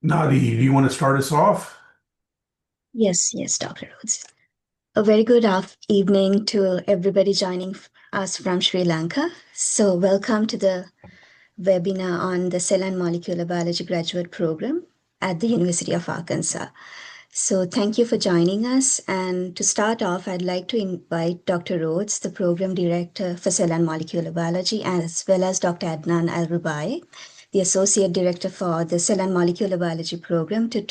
Nadi, do you want to start us off? Yes, Dr. Rhodes. A very good evening to everybody joining us from Sri Lanka. So, welcome to the webinar on the Cell and Molecular Biology graduate program at the University of Arkansas. So, thank you for joining us. And to start off, I'd like to invite Dr. Rhodes, the program director for Cell and Molecular Biology, as well as Dr. Adnan Al Rubai, the associate director for the Cell and Molecular Biology program, to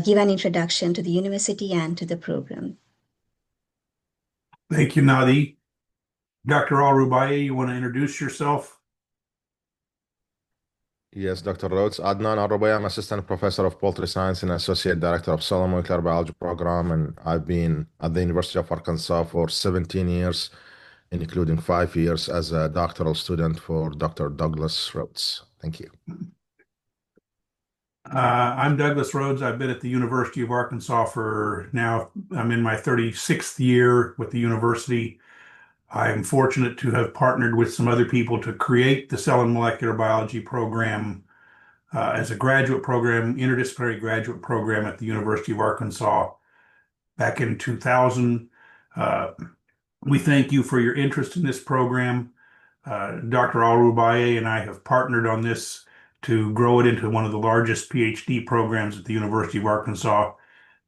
give an introduction to the university and to the program. Thank you, Nadi. Dr. Al-Rubaii, you want to introduce yourself? Yes, Dr. Rhodes. Adnan Arabay, I'm Assistant Professor of Poultry Science and Associate Director of Cell and Molecular Biology Program, and I've been at the University of Arkansas for 17 years, including 5 years as a doctoral student for Dr. Douglas Rhodes. Thank you. I'm Douglas Rhodes. I've been at the University of Arkansas for now, I'm in my 36th year with the university. I'm fortunate to have partnered with some other people to create the Cell and Molecular Biology program as a graduate program, interdisciplinary graduate program at the University of Arkansas back in 2000. Uh, we thank you for your interest in this program. Dr. Al-Rubaie and I have partnered on this to grow it into one of the largest PhD programs at the University of Arkansas.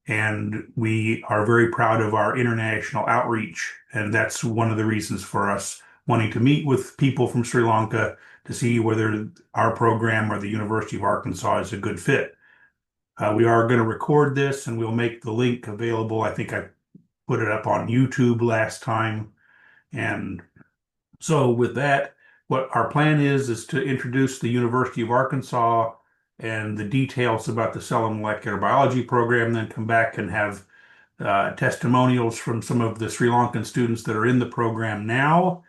And we are very proud of our international outreach. And that's one of the reasons for us wanting to meet with people from Sri Lanka to see whether our program or the University of Arkansas is a good fit. We are going to record this and we'll make the link available. I think I put it up on YouTube last time. And so with that, what our plan is to introduce the University of Arkansas and the details about the cell and molecular biology program, then come back and have testimonials from some of the Sri Lankan students that are in the program now,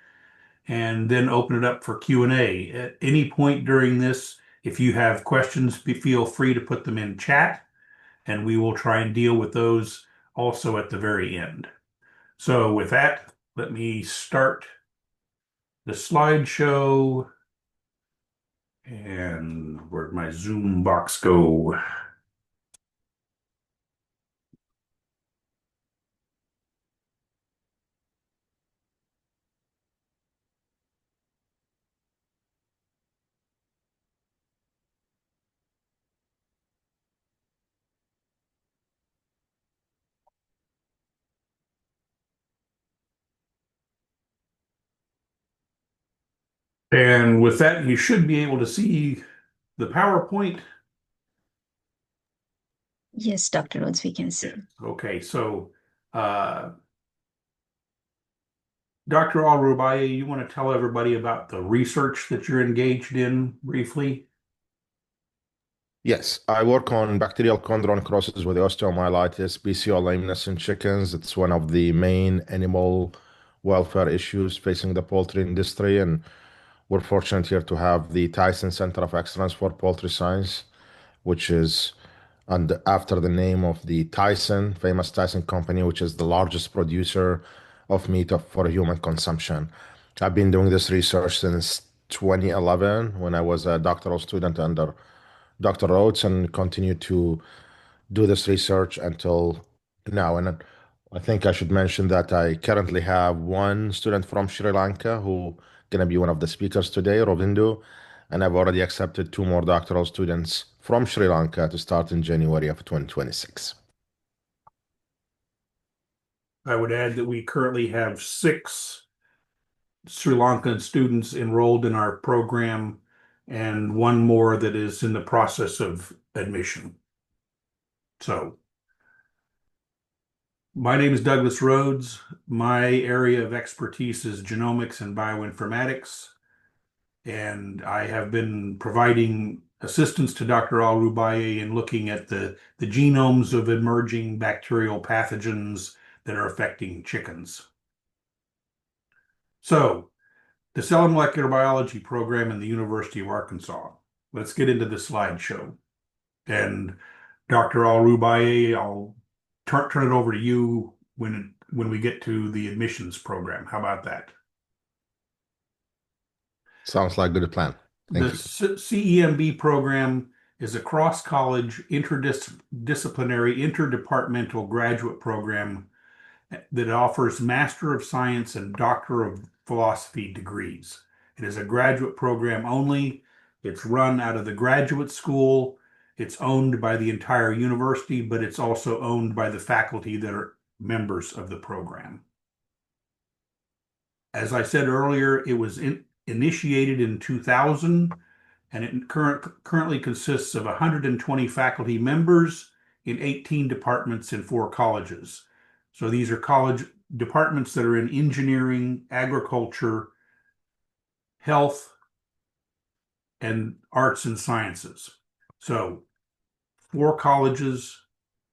and then open it up for Q&A. At any point during this, if you have questions, feel free to put them in chat, and we will try and deal with those also at the very end. So with that, let me start the slideshow. And where'd my Zoom box go? And with that, you should be able to see the PowerPoint. Yes, Dr. Rhodes, we can see. Yes. Okay, so uh, Dr. Al-Rubaie, you want to tell everybody about the research that you're engaged in briefly? Yes, I work on bacterial chondro necrosis with osteomyelitis, PCO lameness in chickens. It's one of the main animal welfare issues facing the poultry industry, and we're fortunate here to have the Tyson Center of Excellence for Poultry Science, which is after the name of the Tyson, famous Tyson company, which is the largest producer of meat for human consumption. I've been doing this research since 2011 when I was a doctoral student under Dr. Rhodes and continue to do this research until now. And I think I should mention that I currently have one student from Sri Lanka who going to be one of the speakers today, Rovindu, and I've already accepted two more doctoral students from Sri Lanka to start in January of 2026. I would add that we currently have 6 Sri Lankan students enrolled in our program and one more that is in the process of admission. So my name is Douglas Rhodes. My area of expertise is genomics and bioinformatics, and I have been providing assistance to Dr. Al-Rubaie in looking at the genomes of emerging bacterial pathogens that are affecting chickens. So, the Cell and Molecular Biology program in the University of Arkansas. Let's get into the slideshow. And Dr. Al-Rubaie, I'll turn it over to you when we get to the admissions program. How about that? Sounds like a good plan. The Thank you. CEMB program is a cross-college, interdisciplinary, interdepartmental graduate program that offers Master of Science and Doctor of Philosophy degrees. It is a graduate program only. It's run out of the graduate school. It's owned by the entire university, but it's also owned by the faculty that are members of the program. As I said earlier, it was initiated in 2000, and it currently consists of 120 faculty members in 18 departments in 4 colleges. So these are college departments that are in engineering, agriculture, health, and arts and sciences. So 4 colleges,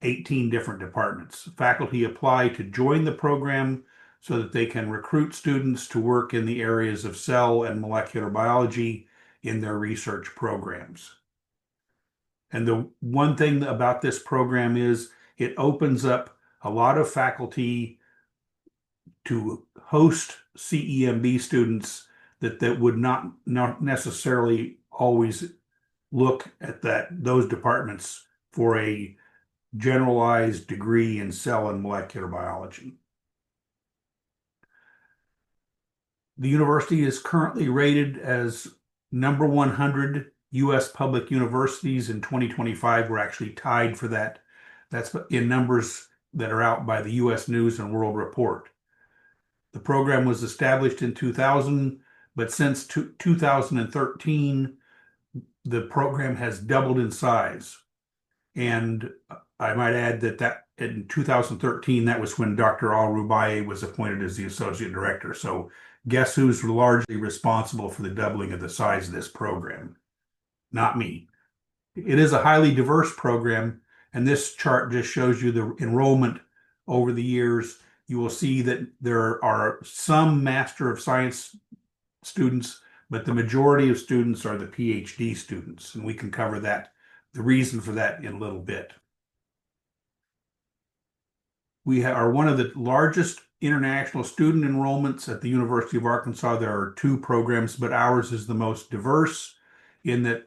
18 different departments. Faculty apply to join the program so that they can recruit students to work in the areas of cell and molecular biology in their research programs. And the one thing about this program is it opens up a lot of faculty to host CEMB students that would not necessarily always look at those departments for a generalized degree in cell and molecular biology. The university is currently rated as number 100 U.S. public universities in 2025. We're actually tied for that. That's in numbers that are out by the U.S. News and World Report. The program was established in 2000, but since 2013, the program has doubled in size. And I might add that in 2013, that was when Dr. Al-Rubaie was appointed as the associate director. So guess who's largely responsible for the doubling of the size of this program? Not me. It is a highly diverse program, and this chart just shows you the enrollment over the years. You will see that there are some Master of Science students, but the majority of students are the PhD students, and we can cover that, the reason for that in a little bit. We are one of the largest international student enrollments at the University of Arkansas. There are 2 programs, but ours is the most diverse in that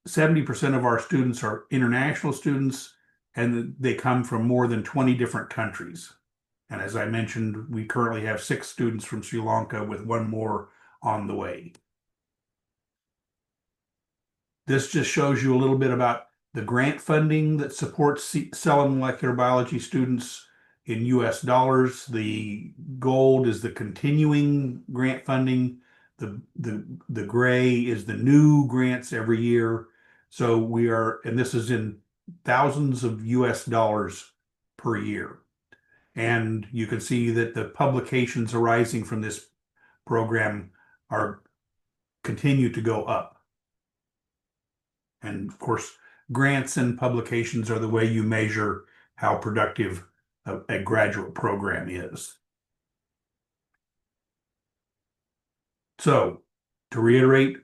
70% of our students are international students, and they come from more than 20 different countries. And as I mentioned, we currently have 6 students from Sri Lanka with 1 more on the way. This just shows you a little bit about the grant funding that supports cell and molecular biology students in US dollars. The gold is the continuing grant funding. The gray is the new grants every year. So we are, and this is in thousands of US dollars per year. And you can see that the publications arising from this program continue to go up. And of course, grants and publications are the way you measure how productive a graduate program is. So, to reiterate,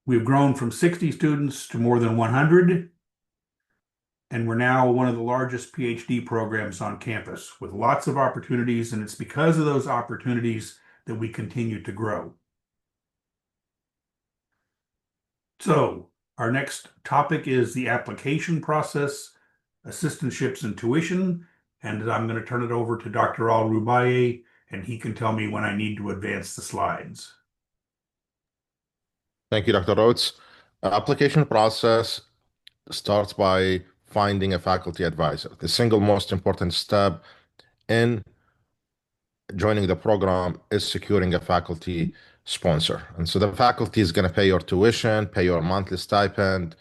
we've grown from 60 students to more than 100, and we're now one of the largest PhD programs on campus with lots of opportunities, and it's because of those opportunities that we continue to grow. So, our next topic is the application process, assistantships and tuition, and I'm going to turn it over to Dr. Al-Rubaie, and he can tell me when I need to advance the slides. Thank you, Dr. Rhodes. Application process starts by finding a faculty advisor. The single most important step in joining the program is securing a faculty sponsor. And so the faculty is going to pay your tuition, pay your monthly stipend,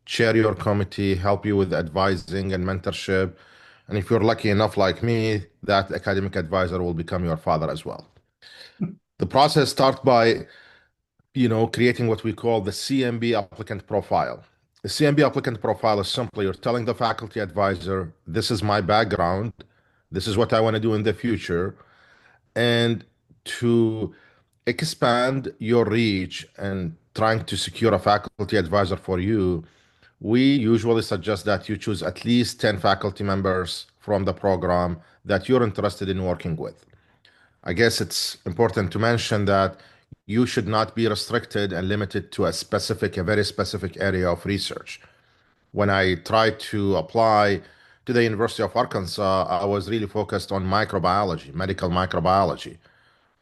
chair your committee, help you with advising and mentorship. And if you're lucky enough like me, that academic advisor will become your father as well. The process starts by creating what we call the CMB applicant profile. The CMB applicant profile is simply you're telling the faculty advisor, this is my background, this is what I want to do in the future. And to expand your reach and trying to secure a faculty advisor for you, we usually suggest that you choose at least 10 faculty members from the program that you're interested in working with. I guess it's important to mention that you should not be restricted and limited to a very specific area of research. When I tried to apply to the University of Arkansas, I was really focused on microbiology, medical microbiology.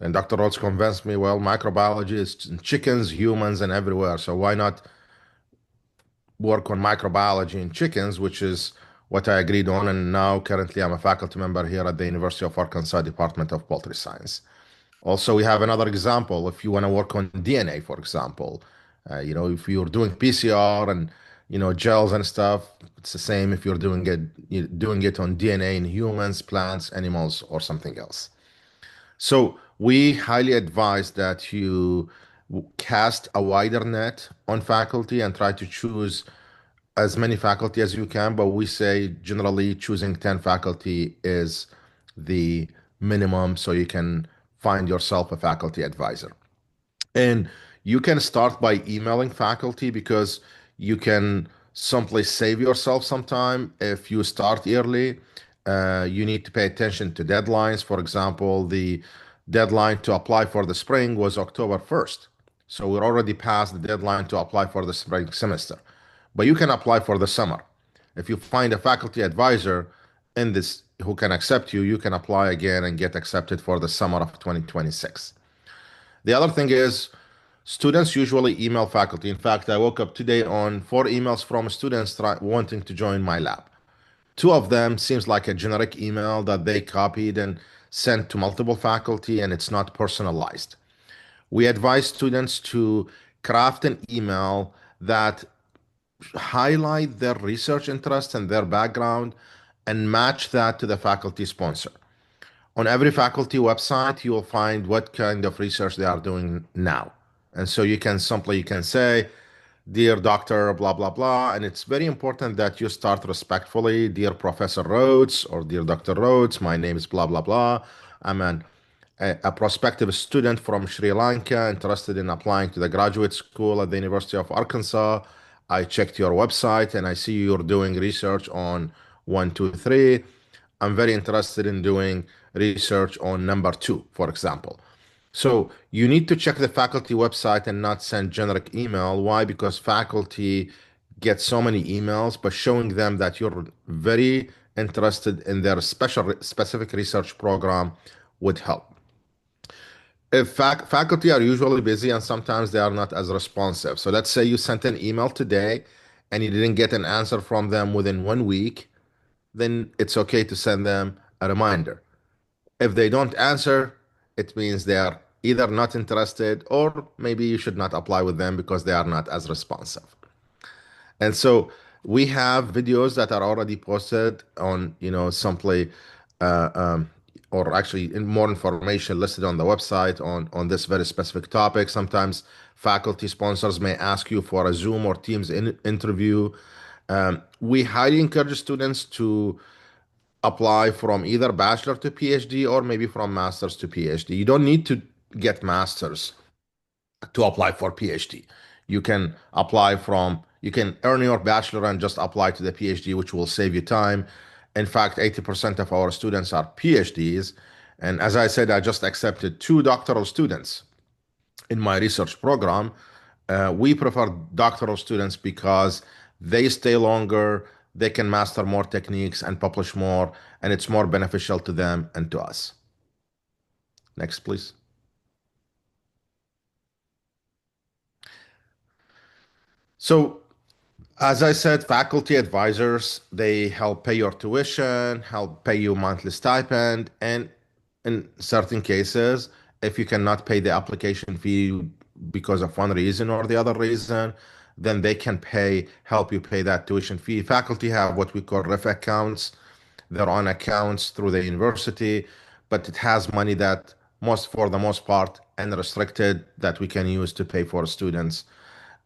And Dr. Rhodes convinced me, well, microbiology is in chickens, humans, and everywhere. So why not work on microbiology in chickens, which is what I agreed on. And now currently I'm a faculty member here at the University of Arkansas Department of Poultry Science. Also, we have another example. If you want to work on DNA, for example, if you're doing PCR and gels and stuff, it's the same. If you're doing it on DNA in humans, plants, animals, or something else. So we highly advise that you cast a wider net on faculty and try to choose as many faculty as you can, but we say generally choosing 10 faculty is the minimum so you can find yourself a faculty advisor. And you can start by emailing faculty because you can simply save yourself some time if you start early. You need to pay attention to deadlines. For example, the deadline to apply for the spring was October 1st. So we're already past the deadline to apply for the spring semester. But you can apply for the summer. If you find a faculty advisor in this who can accept you, you can apply again and get accepted for the summer of 2026. The other thing is students usually email faculty. In fact, I woke up today on 4 emails from students wanting to join my lab. 2 of them seems like a generic email that they copied and sent to multiple faculty, and it's not personalized. We advise students to craft an email that highlight their research interest and their background and match that to the faculty sponsor. On every faculty website, you will find what kind of research they are doing now. And so you can say, dear Dr. blah, blah, blah. And it's very important that you start respectfully. Dear Professor Rhodes or Dear Dr. Rhodes, my name is blah, blah, blah. I'm a prospective student from Sri Lanka interested in applying to the graduate school at the University of Arkansas. I checked your website and I see you're doing research on 123. I'm very interested in doing research on number 2, for example. So you need to check the faculty website and not send generic email. Why? Because faculty get so many emails, but showing them that you're very interested in their specific research program would help. If faculty are usually busy and sometimes they are not as responsive. So let's say you sent an email today and you didn't get an answer from them within 1 week, then it's okay to send them a reminder. If they don't answer, it means they are either not interested or maybe you should not apply with them because they are not as responsive. And so we have videos that are already posted on, simply, uh, um, or actually more information listed on the website on this very specific topic. Sometimes faculty sponsors may ask you for a Zoom or Teams interview. We highly encourage students to apply from either bachelor to PhD or maybe from master's to PhD. You don't need to get master's to apply for PhD. You can earn your bachelor and just apply to the PhD, which will save you time. In fact, 80% of our students are PhDs. And as I said, I just accepted 2 doctoral students in my research program. We prefer doctoral students because they stay longer, they can master more techniques and publish more, and it's more beneficial to them and to us. Next, please. So, as I said, faculty advisors, they help pay your tuition, help pay you monthly stipend, and in certain cases, if you cannot pay the application fee because of one reason or the other reason, then they can help you pay that tuition fee. Faculty have what we call RIF accounts. They're on accounts through the university, but it has money that for the most part, unrestricted that we can use to pay for students'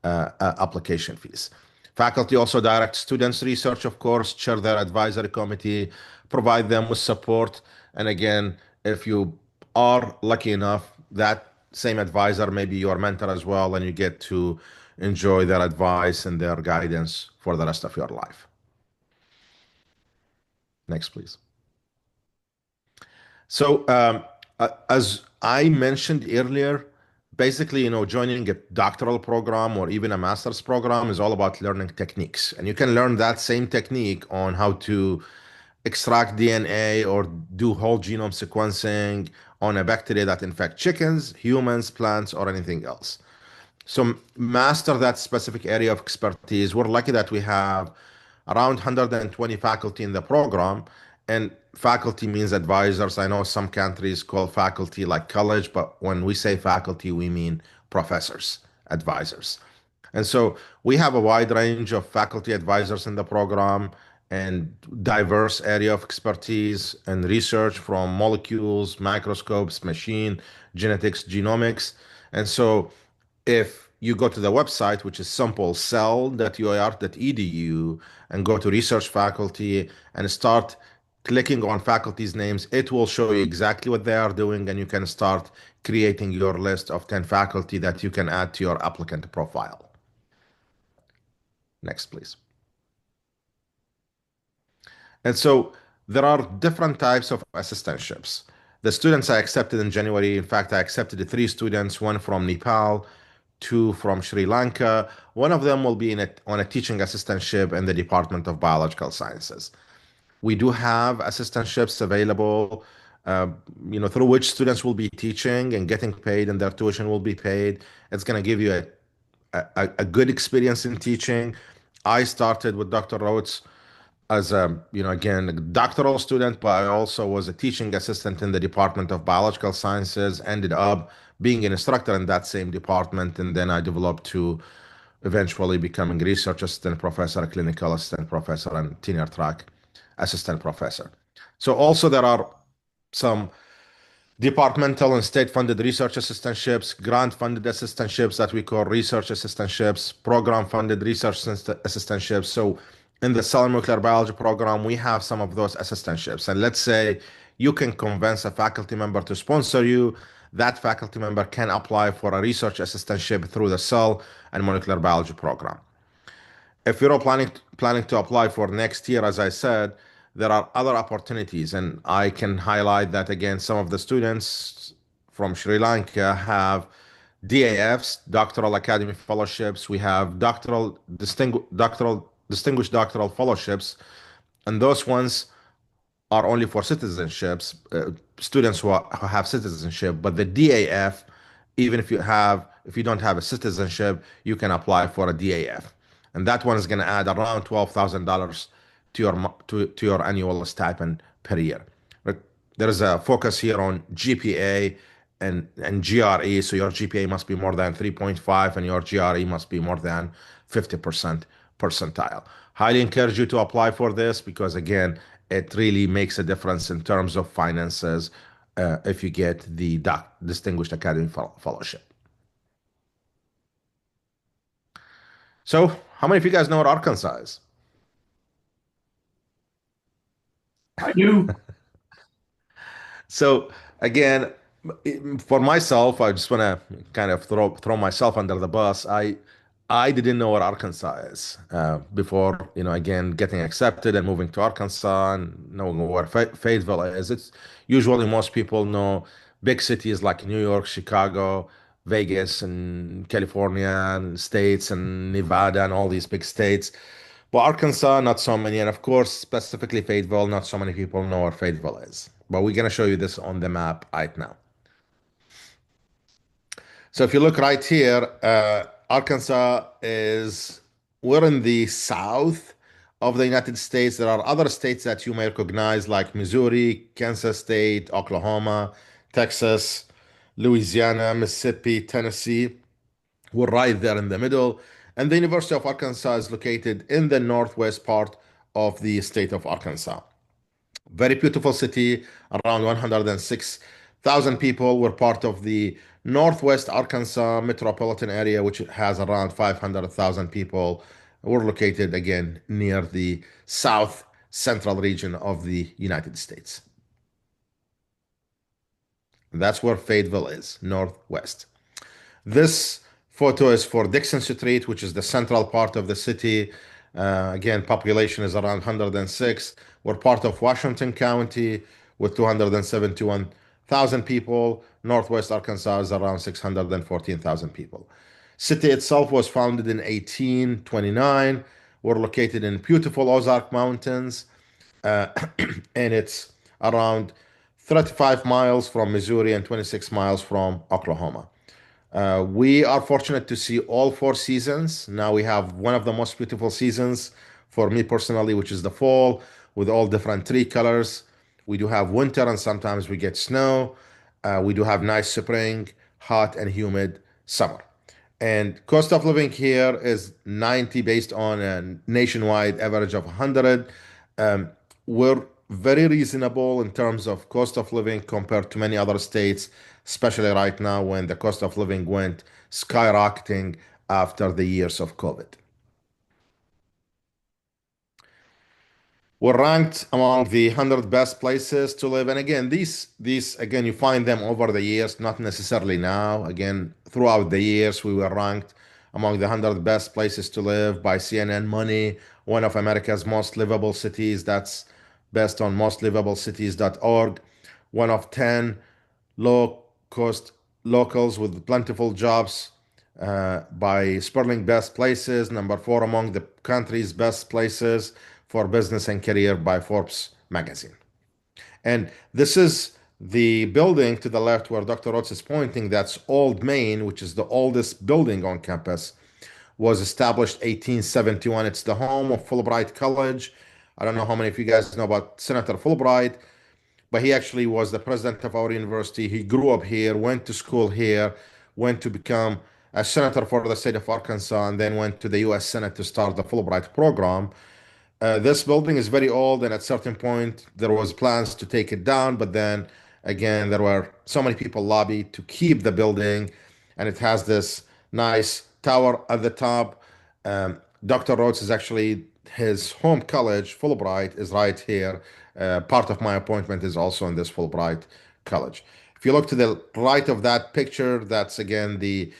application fees. Faculty also direct students' research, of course, chair their advisory committee, provide them with support. And again, if you are lucky enough, that same advisor may be your mentor as well, and you get to enjoy their advice and their guidance for the rest of your life. Next, please. So, as I mentioned earlier, basically, joining a doctoral program or even a master's program is all about learning techniques. And you can learn that same technique on how to extract DNA or do whole genome sequencing on a bacteria that infect chickens, humans, plants, or anything else. So master that specific area of expertise. We're lucky that we have around 120 faculty in the program, and faculty means advisors. I know some countries call faculty like college, but when we say faculty, we mean professors, advisors. And so we have a wide range of faculty advisors in the program and diverse area of expertise and research from molecules, microscopes, machine, genetics, genomics. And so if you go to the website, which is simplecell.uar.edu, and go to research faculty and start clicking on faculty's names, it will show you exactly what they are doing, and you can start creating your list of 10 faculty that you can add to your applicant profile. Next, please. And so there are different types of assistantships. The students I accepted in January, in fact, I accepted three students, one from Nepal, two from Sri Lanka. One of them will be on a teaching assistantship in the Department of Biological Sciences. We do have assistantships available, uh, through which students will be teaching and getting paid, and their tuition will be paid. It's going to give you a good experience in teaching. I started with Dr. Rhodes as a, again, a doctoral student, but I also was a teaching assistant in the Department of Biological Sciences, ended up being an instructor in that same department, and then I developed to eventually becoming research assistant professor, clinical assistant professor, and tenure track assistant professor. So also there are some departmental and state-funded research assistantships, grant-funded assistantships that we call research assistantships, program-funded research assistantships. So in the cell and molecular biology program, we have some of those assistantships. And let's say you can convince a faculty member to sponsor you. That faculty member can apply for a research assistantship through the cell and molecular biology program. If you're planning to apply for next year, as I said, there are other opportunities, and I can highlight that again. Some of the students from Sri Lanka have DAFs, doctoral academy fellowships. We have distinguished doctoral fellowships, and those ones are only for citizenships, students who have citizenship. But the DAF, even if you don't have a citizenship, you can apply for a DAF, and that one is going to add around $12,000 to your annual stipend per year. But there is a focus here on GPA and GRE, so your GPA must be more than 3.5, and your GRE must be more than 50% percentile. Highly encourage you to apply for this because, again, it really makes a difference in terms of finances if you get the Distinguished Academy Fellowship. So, how many of you guys know what Arkansas is? I do. So, again, for myself, I just want to kind of throw myself under the bus. I didn't know what Arkansas is before, again, getting accepted and moving to Arkansas and knowing where Fayetteville is. It's usually most people know big cities like New York, Chicago, Vegas, and California, and states, and Nevada, and all these big states. But Arkansas, not so many. And of course, specifically Fayetteville, not so many people know where Fayetteville is. But we're going to show you this on the map right now. So if you look right here, Arkansas we're in the south of the United States. There are other states that you may recognize like Missouri, Kansas State, Oklahoma, Texas, Louisiana, Mississippi, Tennessee. We're right there in the middle. And the University of Arkansas is located in the northwest part of the state of Arkansas. Very beautiful city, around 106,000 people. We're part of the Northwest Arkansas metropolitan area, which has around 500,000 people. We're located again near the south central region of the United States. That's where Fayetteville is, northwest. This photo is for Dixon Street, which is the central part of the city. Again, population is around 106. We're part of Washington County with 271,000 1,000 people. Northwest Arkansas is around 614,000 people. City itself was founded in 1829. We're located in beautiful Ozark Mountains, uh, and it's around 35 miles from Missouri and 26 miles from Oklahoma. We are fortunate to see all four seasons. Now we have one of the most beautiful seasons for me personally, which is the fall with all different tree colors. We do have winter and sometimes we get snow. We do have nice spring, hot and humid summer. And cost of living here is 90 based on a nationwide average of 100. Um, we're very reasonable in terms of cost of living compared to many other states, especially right now when the cost of living went skyrocketing after the years of COVID. We're ranked among the 100 best places to live. And again, these again, you find them over the years, not necessarily now. Again, throughout the years, we were ranked among the 100 best places to live by CNN Money, one of America's most livable cities. That's based on mostlivableCities.org. One of 10 low cost locals with plentiful jobs by Sperling Best Places, number four among the country's best places for business and career by Forbes magazine. And this is the building to the left where Dr. Rhodes is pointing. That's Old Main, which is the oldest building on campus. Was established 1871. It's the home of Fulbright College. I don't know how many of you guys know about Senator Fulbright, but he actually was the president of our university. He grew up here, went to school here, went to become a senator for the state of Arkansas, and then went to the U.S. Senate to start the Fulbright program. This building is very old, and at certain point there was plans to take it down, but then again there were so many people lobbied to keep the building, and it has this nice tower at the top. Dr. Rhodes is actually his home college, Fulbright, is right here. Part of my appointment is also in this Fulbright college. If you look to the right of that picture, that's again the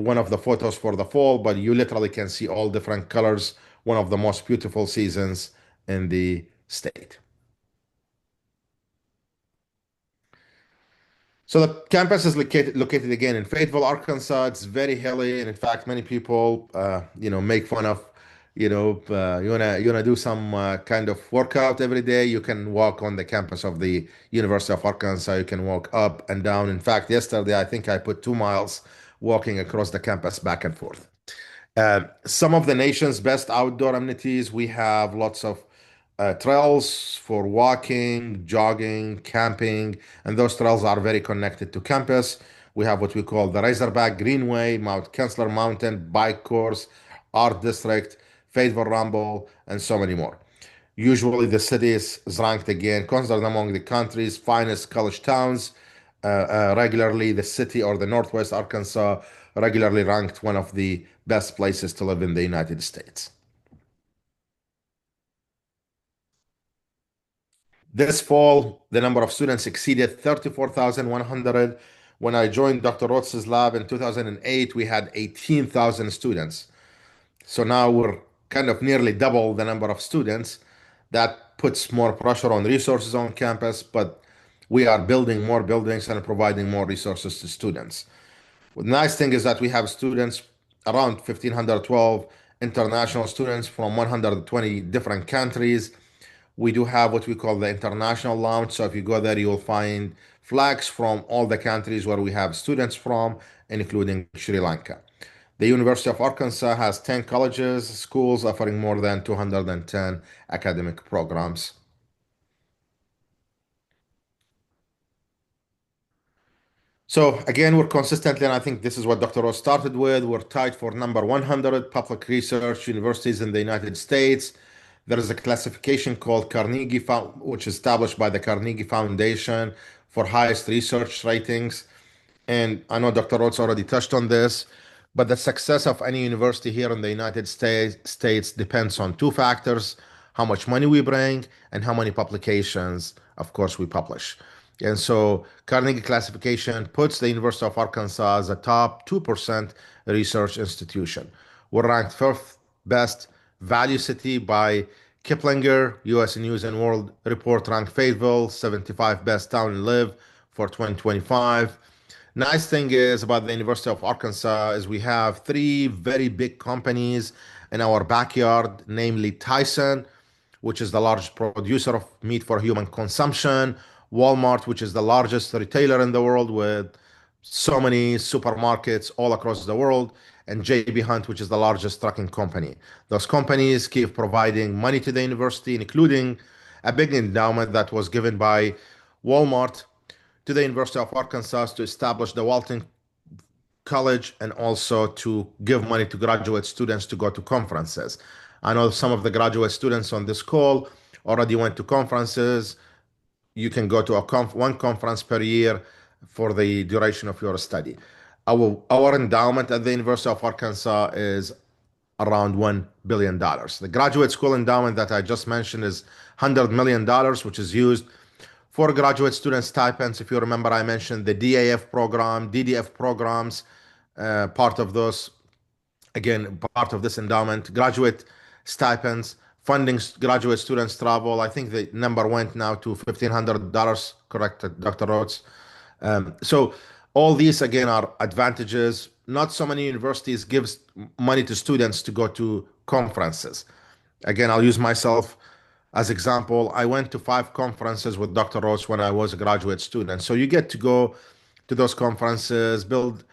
one of the photos for the fall, but you literally can see all different colors, one of the most beautiful seasons in the state. So the campus is located again in Fayetteville, Arkansas. It's very hilly, and in fact, many people, make fun of, you wanna do some kind of workout every day. You can walk on the campus of the University of Arkansas. You can walk up and down. In fact, yesterday I think I put 2 miles walking across the campus back and forth. Some of the nation's best outdoor amenities. We have lots of trails for walking, jogging, camping, and those trails are very connected to campus. We have what we call the Razorback Greenway, Mount Kensler Mountain Bike Course, Art District, Fayetteville Ramble, and so many more. Usually, the city is ranked again, considered among the country's finest college towns. Regularly, the city or the Northwest Arkansas regularly ranked one of the best places to live in the United States. This fall, the number of students exceeded 34,100. When I joined Dr. Rhodes' lab in 2008, we had 18,000 students. So now we're kind of nearly double the number of students. That puts more pressure on resources on campus, but we are building more buildings and providing more resources to students. The nice thing is that we have students around 1,512 international students from 120 different countries. We do have what we call the international lounge. So if you go there, you will find flags from all the countries where we have students from, including Sri Lanka. The University of Arkansas has 10 colleges, schools offering more than 210 academic programs. So again, we're consistently, and I think this is what Dr. Rose started with, we're tied for number 100 public research universities in the United States. There is a classification called Carnegie, which is established by the Carnegie Foundation for highest research ratings. And I know Dr. Rhodes already touched on this, but the success of any university here in the United States depends on two factors: how much money we bring and how many publications, of course, we publish. And so Carnegie classification puts the University of Arkansas as a top 2% research institution. We're ranked fifth best value city by Kiplinger. U.S. News and World Report ranked Fayetteville 75 best town to live for 2025. Nice thing is about the University of Arkansas is we have three very big companies in our backyard, namely Tyson, which is the largest producer of meat for human consumption, Walmart, which is the largest retailer in the world with so many supermarkets all across the world, and JB Hunt, which is the largest trucking company. Those companies keep providing money to the university, including a big endowment that was given by Walmart to the University of Arkansas to establish the Walton College and also to give money to graduate students to go to conferences. I know some of the graduate students on this call already went to conferences. You can go to one conference per year for the duration of your study. Our endowment at the University of Arkansas is around $1 billion. The graduate school endowment that I just mentioned is $100 million, which is used for graduate student stipends. If you remember, I mentioned the DAF program, DDF programs, part of those, again, part of this endowment, graduate stipends, funding graduate students travel. I think the number went now to $1,500, correct, Dr. Rhodes? So all these again are advantages. Not so many universities gives money to students to go to conferences. Again, I'll use myself as example. I went to 5 conferences with Dr. Rhodes when I was a graduate student. So you get to go to those conferences, build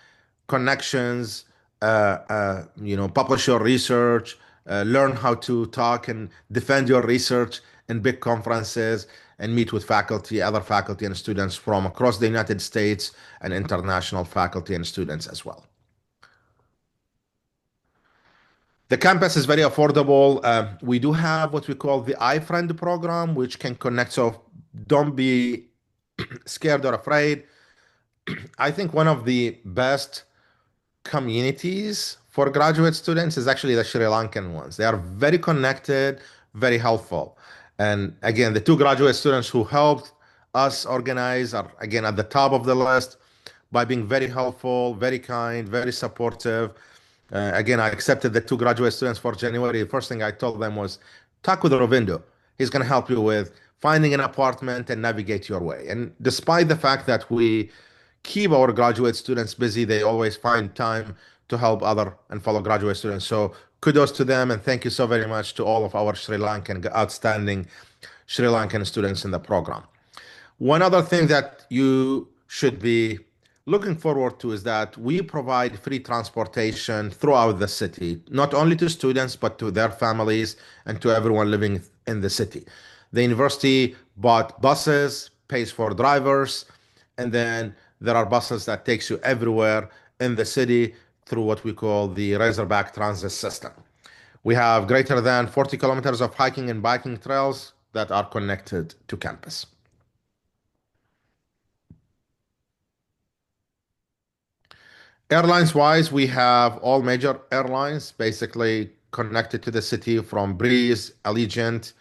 connections, publish your research, learn how to talk and defend your research in big conferences, and meet with faculty, other faculty and students from across the United States and international faculty and students as well. The campus is very affordable. We do have what we call the iFriend program, which can connect. So don't be scared or afraid. I think one of the best communities for graduate students is actually the Sri Lankan ones. They are very connected, very helpful. And again, the 2 graduate students who helped us organize are again at the top of the list by being very helpful, very kind, very supportive. Again, I accepted the 2 graduate students for January. The first thing I told them was talk with Rovindo. He's going to help you with finding an apartment and navigate your way. And despite the fact that we keep our graduate students busy, they always find time to help other and fellow graduate students. So kudos to them, and thank you so very much to all of our outstanding Sri Lankan students in the program. One other thing that you should be looking forward to is that we provide free transportation throughout the city, not only to students, but to their families and to everyone living in the city. The university bought buses, pays for drivers, and then there are buses that takes you everywhere in the city through what we call the Razorback Transit System. We have greater than 40 kilometers of hiking and biking trails that are connected to campus. Airlines wise, we have all major airlines basically connected to the city from Breeze, Allegiant,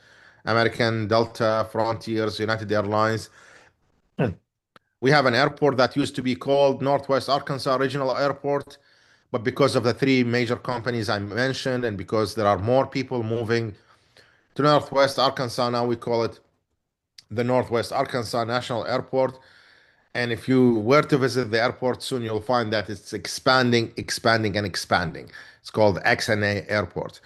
American, Delta, Frontiers, United Airlines. We have an airport that used to be called Northwest Arkansas Regional Airport, but because of the 3 major companies I mentioned and because there are more people moving to Northwest Arkansas, now we call it the Northwest Arkansas National Airport. And if you were to visit the airport soon, you'll find that it's expanding, expanding, and expanding. It's called XNA Airport.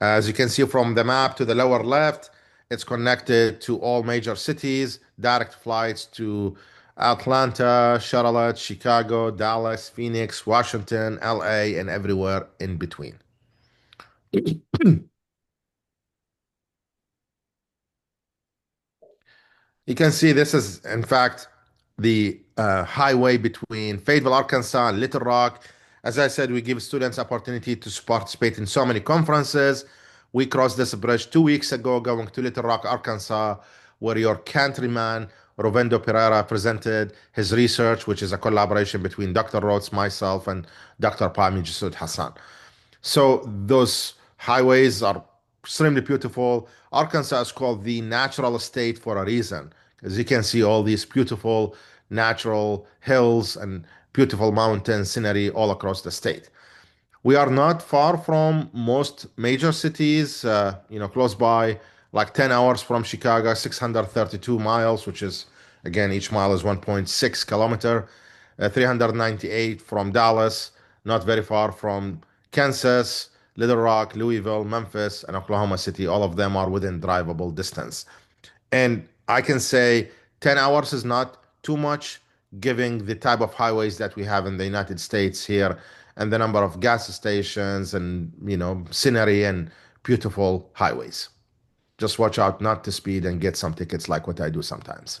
As you can see from the map to the lower left, it's connected to all major cities, direct flights to Atlanta, Charlotte, Chicago, Dallas, Phoenix, Washington, LA, and everywhere in between. You can see this is, in fact, the highway between Fayetteville, Arkansas, and Little Rock. As I said, we give students opportunity to participate in so many conferences. We crossed this bridge 2 weeks ago going to Little Rock, Arkansas, where your countryman, Rovendo Pereira, presented his research, which is a collaboration between Dr. Rhodes, myself, and Dr. Pami Jasud Hassan. So those highways are extremely beautiful. Arkansas is called the natural state for a reason. As you can see, all these beautiful natural hills and beautiful mountain scenery all across the state. We are not far from most major cities, close by, like 10 hours from Chicago, 632 miles, which is Again, each mile is 1.6 kilometer, 398 from Dallas, not very far from Kansas, Little Rock, Louisville, Memphis, and Oklahoma City. All of them are within drivable distance. And I can say 10 hours is not too much, given the type of highways that we have in the United States here and the number of gas stations and, scenery and beautiful highways. Just watch out not to speed and get some tickets like what I do sometimes.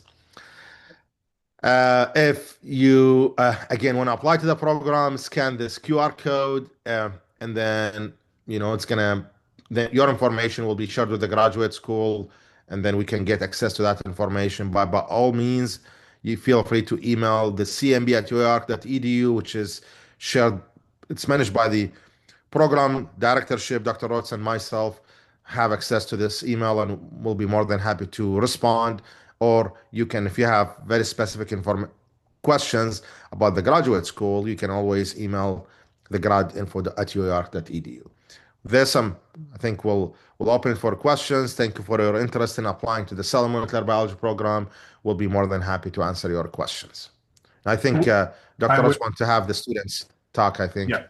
If you again want to apply to the program, scan this QR code, and then it's gonna then your information will be shared with the graduate school, and then we can get access to that information. But by all means, you feel free to email the cmb@uark.edu, which is shared. It's managed by the program directorship. Dr. Rhodes and myself have access to this email, and we'll be more than happy to respond. Or you can, if you have very specific questions about the graduate school, you can always email the gradinfo@uark.edu. There's some, I think we'll open it for questions. Thank you for your interest in applying to the cell molecular biology program. We'll be more than happy to answer your questions. I think I Dr. would, Ross wants to have the students talk, I think. yeah,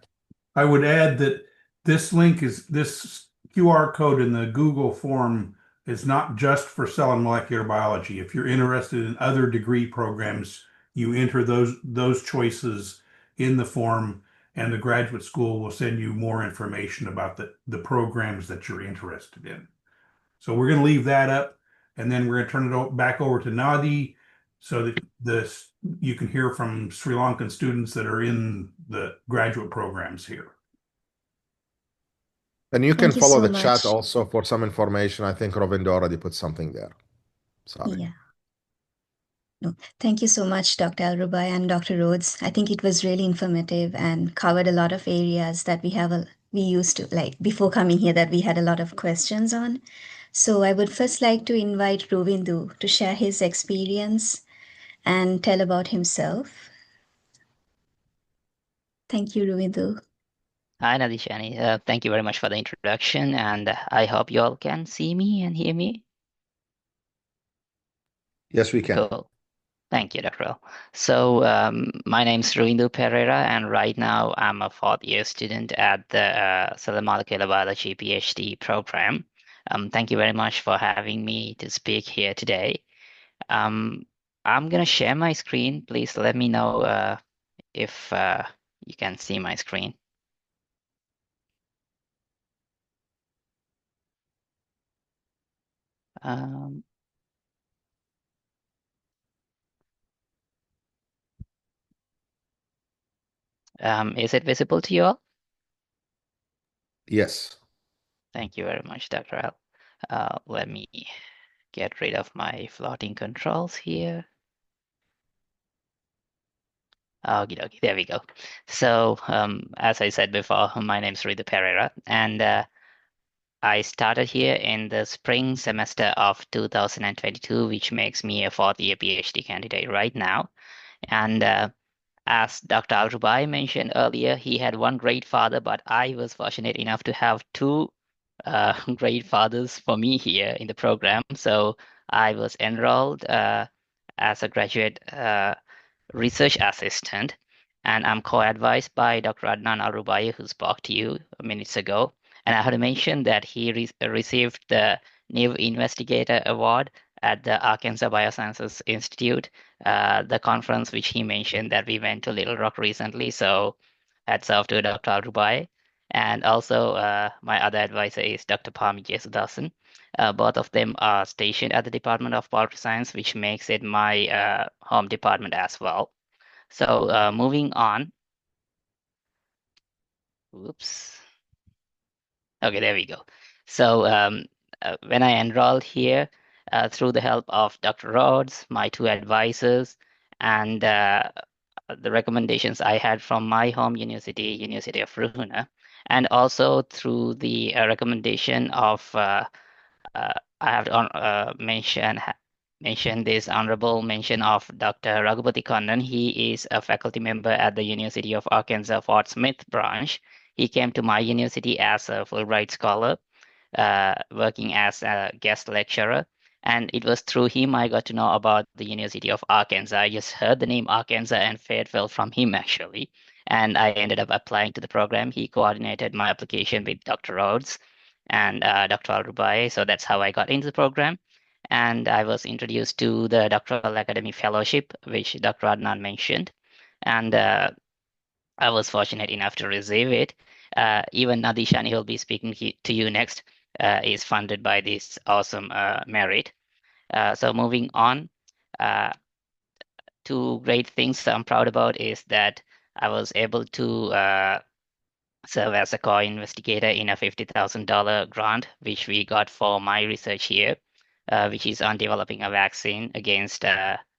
I would add that this QR code in the Google form is not just for cell and molecular biology. If you're interested in other degree programs, you enter those choices in the form, and the graduate school will send you more information about the programs that you're interested in. So we're going to leave that up, and then we're going to turn it back over to Nadi so that you can hear from Sri Lankan students that are in the graduate programs here. And you can Thank you follow so the chat much. also for some information. I think Rovindo already put something there. Sorry. Yeah. No, thank you so much, Dr. Alrubai and Dr. Rhodes. I think it was really informative and covered a lot of areas that we used to, like before coming here, that we had a lot of questions on. So I would first like to invite Ruvindu to share his experience and tell about himself. Thank you, Ruvindu. Hi, Nadishani. Thank you very much for the introduction, and I hope you all can see me and hear me. Yes, we can. Cool. Thank you, Dr. L. So my name is Ruindu Pereira, and right now I'm a fourth-year student at the Cell Molecular Biology PhD program. Thank you very much for having me to speak here today. I'm going to share my screen. Please let me know if you can see my screen. Is it visible to you all? Yes. Thank you very much, Dr. L. Let me get rid of my floating controls here. Okay, there we go. So, as I said before, my name is Rida Pereira, and I started here in the spring semester of 2022, which makes me a fourth-year PhD candidate right now. And as Dr. Al-Rubai mentioned earlier, he had one great father, but I was fortunate enough to have two great fathers for me here in the program. So I was enrolled as a graduate research assistant, and I'm co-advised by Dr. Adnan Al-Rubai, who spoke to you minutes ago. And I had to mention that he received the New Investigator Award at the Arkansas Biosciences Institute, the conference which he mentioned that we went to Little Rock recently. So hats off to Dr. Al-Rubai. And also my other advisor is Dr. Pami Jesudasan. Both of them are stationed at the Department of Poultry Science, which makes it my home department as well. So moving on. Whoops. Okay, there we go. So when I enrolled here, through the help of Dr. Rhodes, my two advisors, and the recommendations I had from my home university, University of Ruhana, and also through the recommendation of I have to mention this honorable mention of Dr. Raghupati Kannan. He is a faculty member at the University of Arkansas Fort Smith branch. He came to my university as a Fulbright scholar, working as a guest lecturer. And it was through him I got to know about the University of Arkansas. I just heard the name Arkansas and Fayetteville from him actually. And I ended up applying to the program. He coordinated my application with Dr. Rhodes and Dr. Al-Rubai. So that's how I got into the program. And I was introduced to the Doctoral Academy Fellowship, which Dr. Adnan mentioned. And I was fortunate enough to receive it. Even Nadishani, who will be speaking to you next, is funded by this awesome merit. So moving on, two great things I'm proud about is that I was able to serve as a co-investigator in a $50,000 grant, which we got for my research here, which is on developing a vaccine against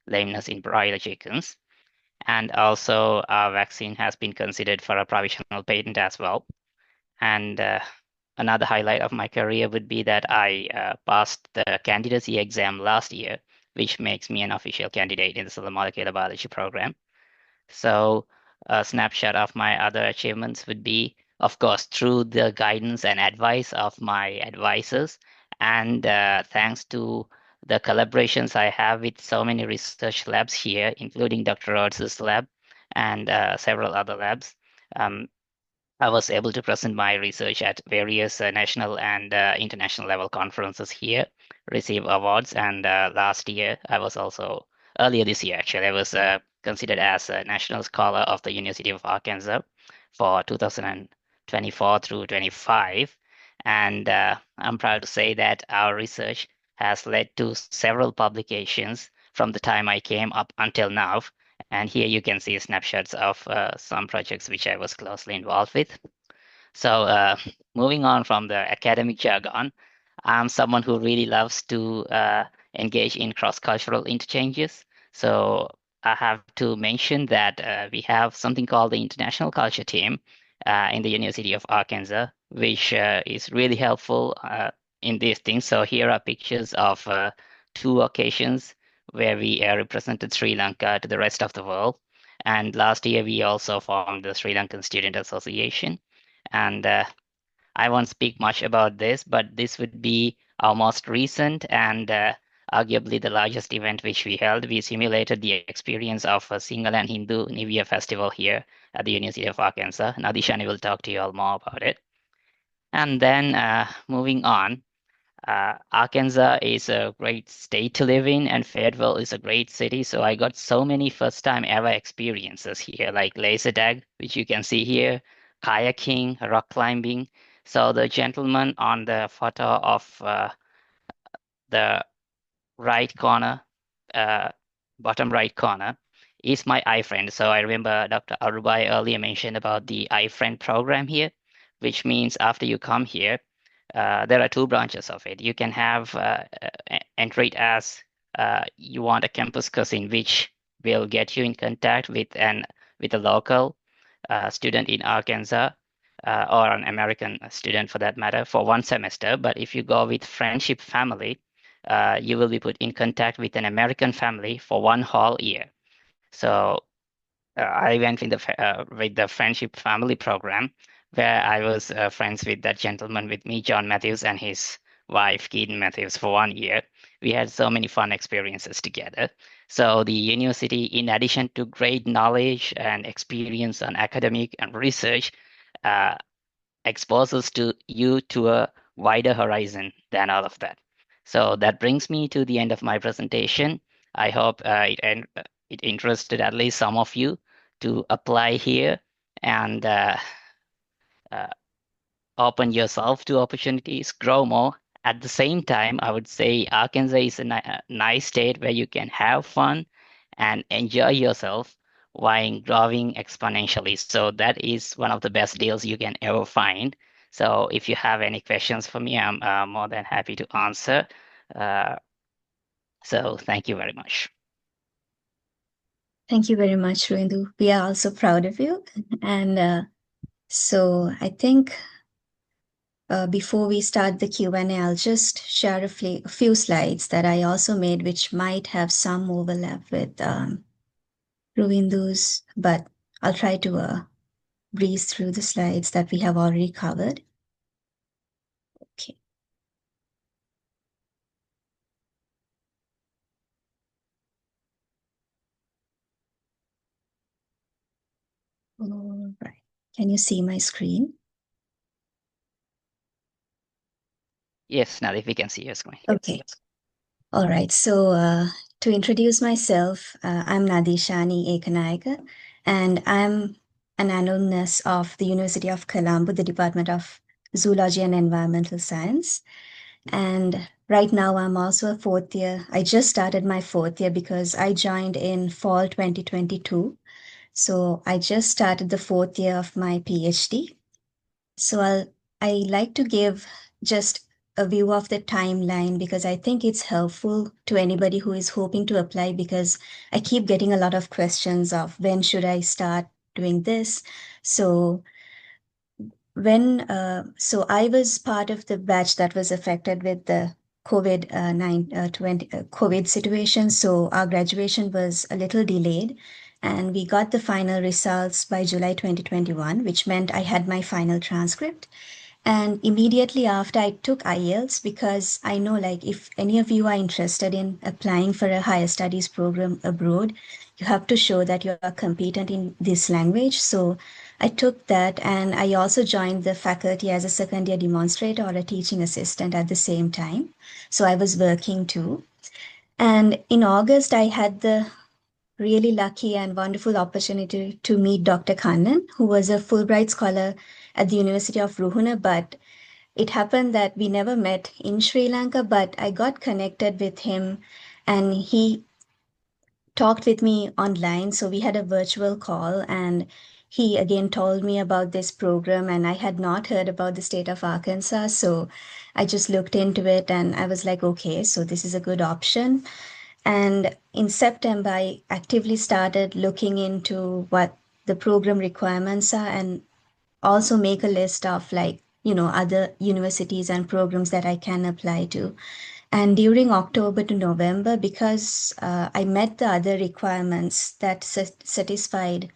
lameness in broiler chickens. And also, our vaccine has been considered for a provisional patent as well. And another highlight of my career would be that I passed the candidacy exam last year, which makes me an official candidate in the cell molecular biology program. So a snapshot of my other achievements would be, of course, through the guidance and advice of my advisors, and thanks to the collaborations I have with so many research labs here, including Dr. Rhodes' lab and several other labs. I was able to present my research at various national and international level conferences here, receive awards, and earlier this year actually, I was considered as a National Scholar of the University of Arkansas for 2024 through 25. And I'm proud to say that our research has led to several publications from the time I came up until now. And here you can see snapshots of some projects which I was closely involved with. So moving on from the academic jargon, I'm someone who really loves to engage in cross-cultural interchanges. So I have to mention that we have something called the International Culture Team in the University of Arkansas, which is really helpful in these things. So here are pictures of two occasions where we represented Sri Lanka to the rest of the world. And last year, we also formed the Sri Lankan Student Association. And I won't speak much about this, but this would be our most recent and arguably the largest event which we held. We simulated the experience of a single and Hindu New Year festival here at the University of Arkansas. Nadishani will talk to you all more about it. And then moving on, Arkansas is a great state to live in, and Fayetteville is a great city. So I got so many first-time ever experiences here, like laser tag, which you can see here, kayaking, rock climbing. So the gentleman on the photo of the right corner, bottom right corner, is my iFriend. So I remember Dr. Arubai earlier mentioned about the iFriend program here, which means after you come here, there are two branches of it. You can have enter it as you want a campus cousin, which will get you in contact with a local student in Arkansas or an American student for that matter for one semester. But if you go with friendship family, you will be put in contact with an American family for one whole year. So I went with the friendship family program where I was friends with that gentleman with me, John Matthews, and his wife, Keaton Matthews, for one year. We had so many fun experiences together. So the university, in addition to great knowledge and experience on academic and research, uh, exposes you to a wider horizon than all of that. So that brings me to the end of my presentation. I hope it interested at least some of you to apply here and uh, open yourself to opportunities, grow more. At the same time, I would say Arkansas is a nice state where you can have fun and enjoy yourself while growing exponentially. So that is one of the best deals you can ever find. So if you have any questions for me, I'm more than happy to answer. Uh, so thank you very much. Thank you very much, Ruindu. We are also proud of you. And so I think before we start the Q&A, I'll just share a few slides that I also made, which might have some overlap with Ruindu's, but I'll try to breeze through the slides that we have already covered. Okay. Can you see my screen? Yes, Nadi, we can see your screen. Okay. All right. So to introduce myself, I'm Nadishani Ekanayaka, and I'm an alumnus of the University of Colombo, the Department of Zoology and Environmental Science. And right now, I'm also a fourth year. I just started my fourth year because I joined in fall 2022. So I just started the fourth year of my PhD. So I like to give just a view of the timeline because I think it's helpful to anybody who is hoping to apply because I keep getting a lot of questions of when should I start doing this. So so I was part of the batch that was affected with the COVID situation. So our graduation was a little delayed, and we got the final results by July 2021, which meant I had my final transcript. And immediately after, I took IELTS because I know, like, if any of you are interested in applying for a higher studies program abroad, you have to show that you are competent in this language. So I took that, and I also joined the faculty as a second year demonstrator or a teaching assistant at the same time. So I was working too. And in August, I had the really lucky and wonderful opportunity to meet Dr. Kannan, who was a Fulbright scholar at the University of Ruhana, but it happened that we never met in Sri Lanka, but I got connected with him and he talked with me online. So we had a virtual call and he again told me about this program and I had not heard about the state of Arkansas. So I just looked into it and I was like, okay, so this is a good option. And in September, I actively started looking into what the program requirements are and also make a list of like, other universities and programs that I can apply to. And during October to November, because I met the other requirements that satisfied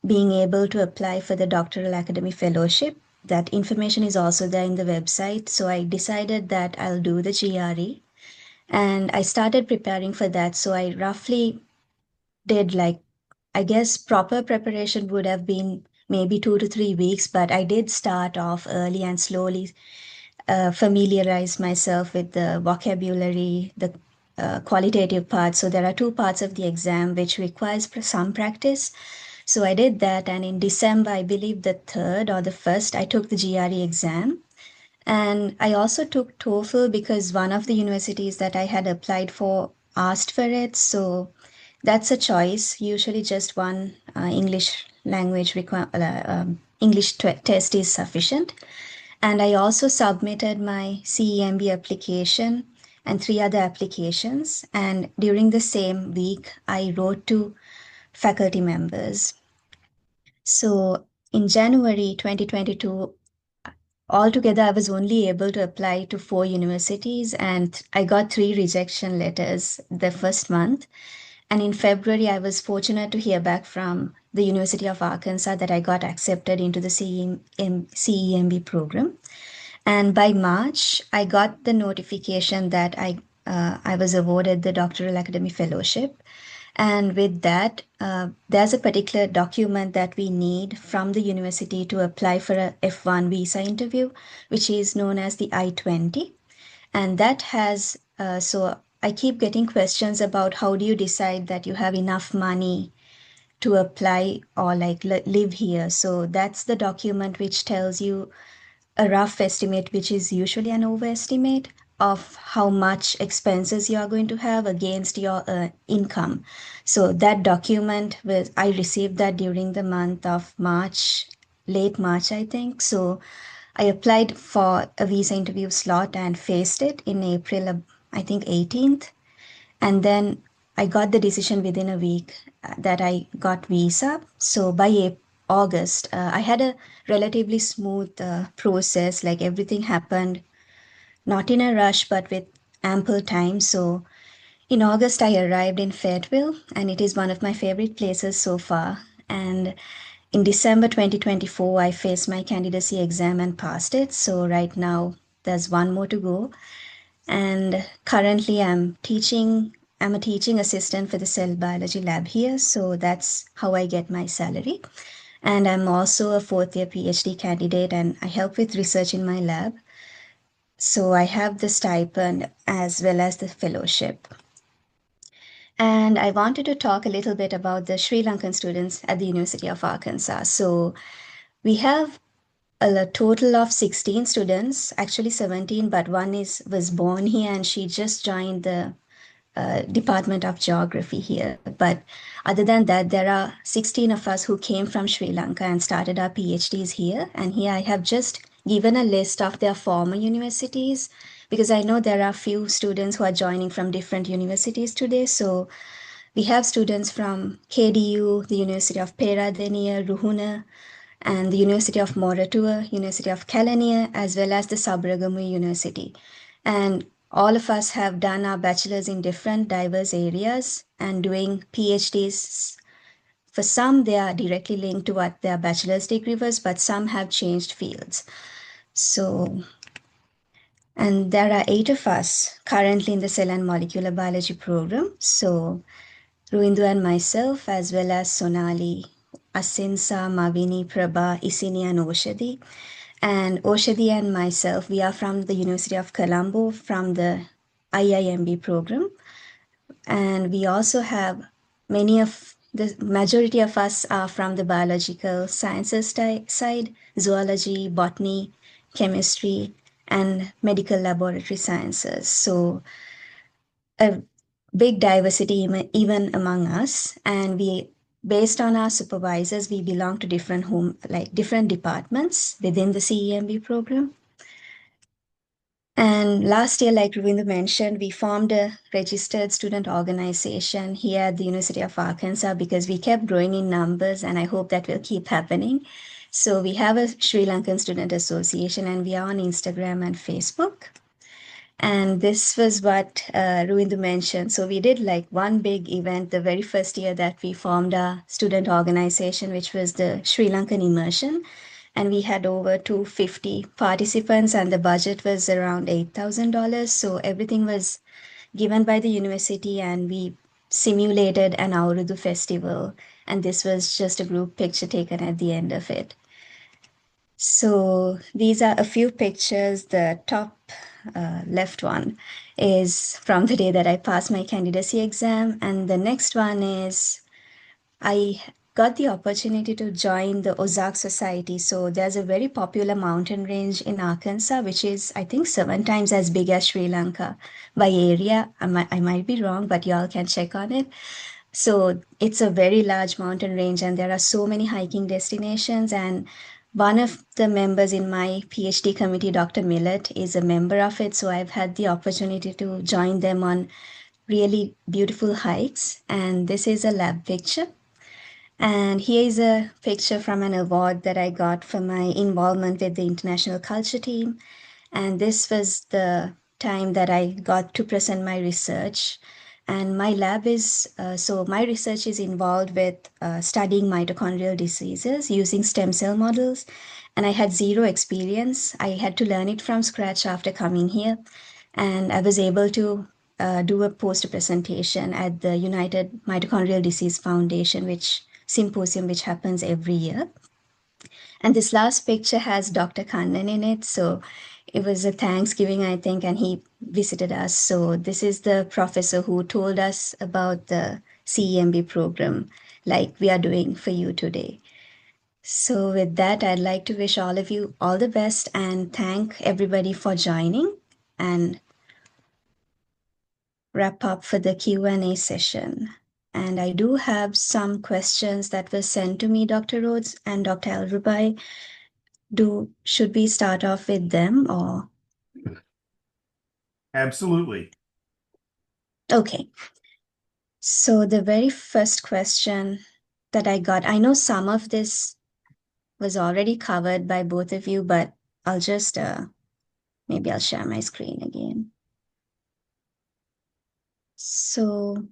being able to apply for the doctoral academy fellowship, that information is also there in the website. So I decided that I'll do the GRE and I started preparing for that. So I roughly did like, I guess proper preparation would have been maybe 2 to 3 weeks, but I did start off early and slowly familiarize myself with the vocabulary, the qualitative part. So there are two parts of the exam which requires some practice. So I did that, and in December, I believe the third or the first, I took the GRE exam. And I also took TOEFL because one of the universities that I had applied for asked for it. So that's a choice. Usually, just one English language English test is sufficient. And I also submitted my CEMB application and three other applications. And during the same week, I wrote to faculty members. So in January 2022, altogether, I was only able to apply to 4 universities, and I got 3 rejection letters the first month. And in February, I was fortunate to hear back from the University of Arkansas that I got accepted into the CEMB program. And by March, I got the notification that I was awarded the Doctoral Academy Fellowship. And with that, there's a particular document that we need from the university to apply for a F1 visa interview, which is known as the I-20. And that has, so I keep getting questions about how do you decide that you have enough money to apply or like live here. So that's the document which tells you a rough estimate, which is usually an overestimate of how much expenses you are going to have against your income. So that document was, I received that during the month of March, late March, I think. So I applied for a visa interview slot and faced it in April, I think 18th. And then I got the decision within a week that I got visa. So by August, I had a relatively smooth process. Like everything happened not in a rush, but with ample time. So in August, I arrived in Fayetteville, and it is one of my favorite places so far. And in December 2024, I faced my candidacy exam and passed it. So right now, there's one more to go. And currently, I'm a teaching assistant for the cell biology lab here. So that's how I get my salary. And I'm also a fourth-year PhD candidate, and I help with research in my lab. So I have the stipend as well as the fellowship. And I wanted to talk a little bit about the Sri Lankan students at the University of Arkansas. So we have a total of 16 students, actually 17, but one was born here and she just joined the Department of Geography here. But other than that, there are 16 of us who came from Sri Lanka and started our PhDs here. And here I have just given a list of their former universities because I know there are few students who are joining from different universities today. So we have students from KDU, the University of Peradeniya, Ruhuna, and the University of Moratuwa, University of Kelaniya, as well as the Sabaragamu University. And all of us have done our bachelor's in different diverse areas and doing PhDs. For some, they are directly linked to what their bachelor's degree was, but some have changed fields. So, and there are 8 of us currently in the cell and molecular biology program. So, Ruindu and myself, as well as Sonali, Asinsa, Mavini, Prabha, Isini, and Oshadi. And Oshadi and myself, we are from the University of Colombo from the IIMB program. And we also have the majority of us are from the biological sciences side, zoology, botany, chemistry, and medical laboratory sciences. So a big diversity even among us. And based on our supervisors, we belong to different departments within the CEMB program. And last year, like Ravinder mentioned, we formed a registered student organization here at the University of Arkansas because we kept growing in numbers, and I hope that will keep happening. So we have a Sri Lankan Student Association, and we are on Instagram and Facebook. And this was what Ruindu mentioned. So we did like one big event the very first year that we formed our student organization, which was the Sri Lankan Immersion. And we had over 250 participants, and the budget was around $8,000. So everything was given by the university, and we simulated an Aurudu festival. And this was just a group picture taken at the end of it. So these are a few pictures. The top left one is from the day that I passed my candidacy exam. And the next one is I got the opportunity to join the Ozark Society. So there's a very popular mountain range in Arkansas, which is, I think, 7 times as big as Sri Lanka by area. I might be wrong, but y'all can check on it. So it's a very large mountain range, and there are so many hiking destinations. And one of the members in my PhD committee, Dr. Millett, is a member of it. So I've had the opportunity to join them on really beautiful hikes. And this is a lab picture. And here is a picture from an award that I got for my involvement with the international culture team. And this was the time that I got to present my research. And my lab my research is involved with studying mitochondrial diseases using stem cell models. And I had zero experience. I had to learn it from scratch after coming here. And I was able to do a poster presentation at the United Mitochondrial Disease Foundation, symposium which happens every year. And this last picture has Dr. Kannan in it. So it was a Thanksgiving, I think, and he visited us. So this is the professor who told us about the CEMB program, like we are doing for you today. So with that, I'd like to wish all of you all the best and thank everybody for joining and wrap up for the Q&A session. And I do have some questions that were sent to me, Dr. Rhodes and Dr. Alrubai. Should we start off with them or? Absolutely. Okay. So the very first question that I got, I know some of this was already covered by both of you, but I'll just, maybe I'll share my screen again. So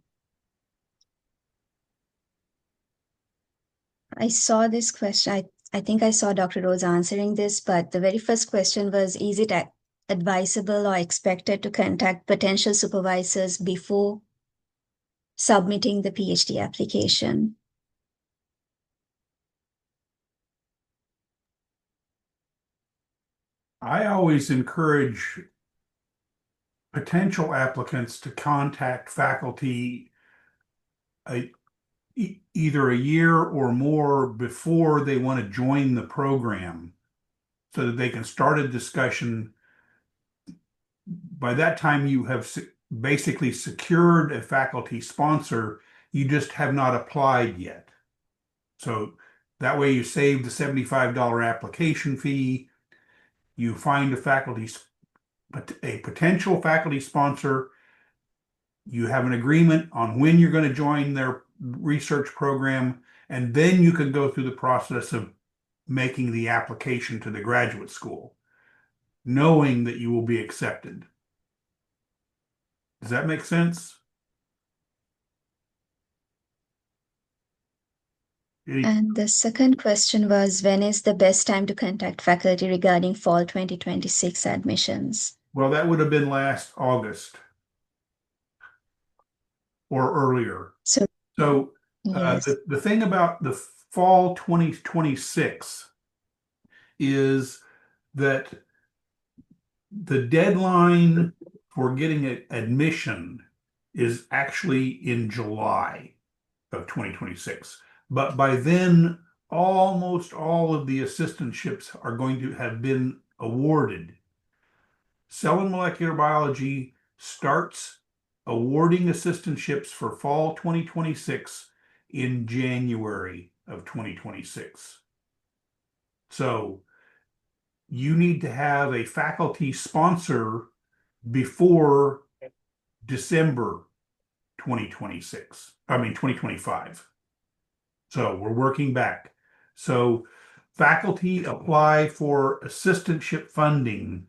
I saw this question. I think I saw Dr. Rose answering this, but the very first question was, is it advisable or expected to contact potential supervisors before submitting the PhD application? I always encourage potential applicants to contact faculty either a year or more before they want to join the program so that they can start a discussion. By that time, you have basically secured a faculty sponsor. You just have not applied yet. So that way you save the $75 application fee. You find a potential faculty sponsor. You have an agreement on when you're going to join their research program, and then you can go through the process of making the application to the graduate school, knowing that you will be accepted. Does that make sense? And the second question was, when is the best time to contact faculty regarding fall 2026 admissions? Well, that would have been last August or earlier. So, So yes. the thing about the fall 2026 is that the deadline for getting admission is actually in July of 2026. But by then, almost all of the assistantships are going to have been awarded. Cell and molecular biology starts awarding assistantships for fall 2026 in January of 2026. So you need to have a faculty sponsor before December 2026. I mean 2025. So we're working back. So faculty apply for assistantship funding.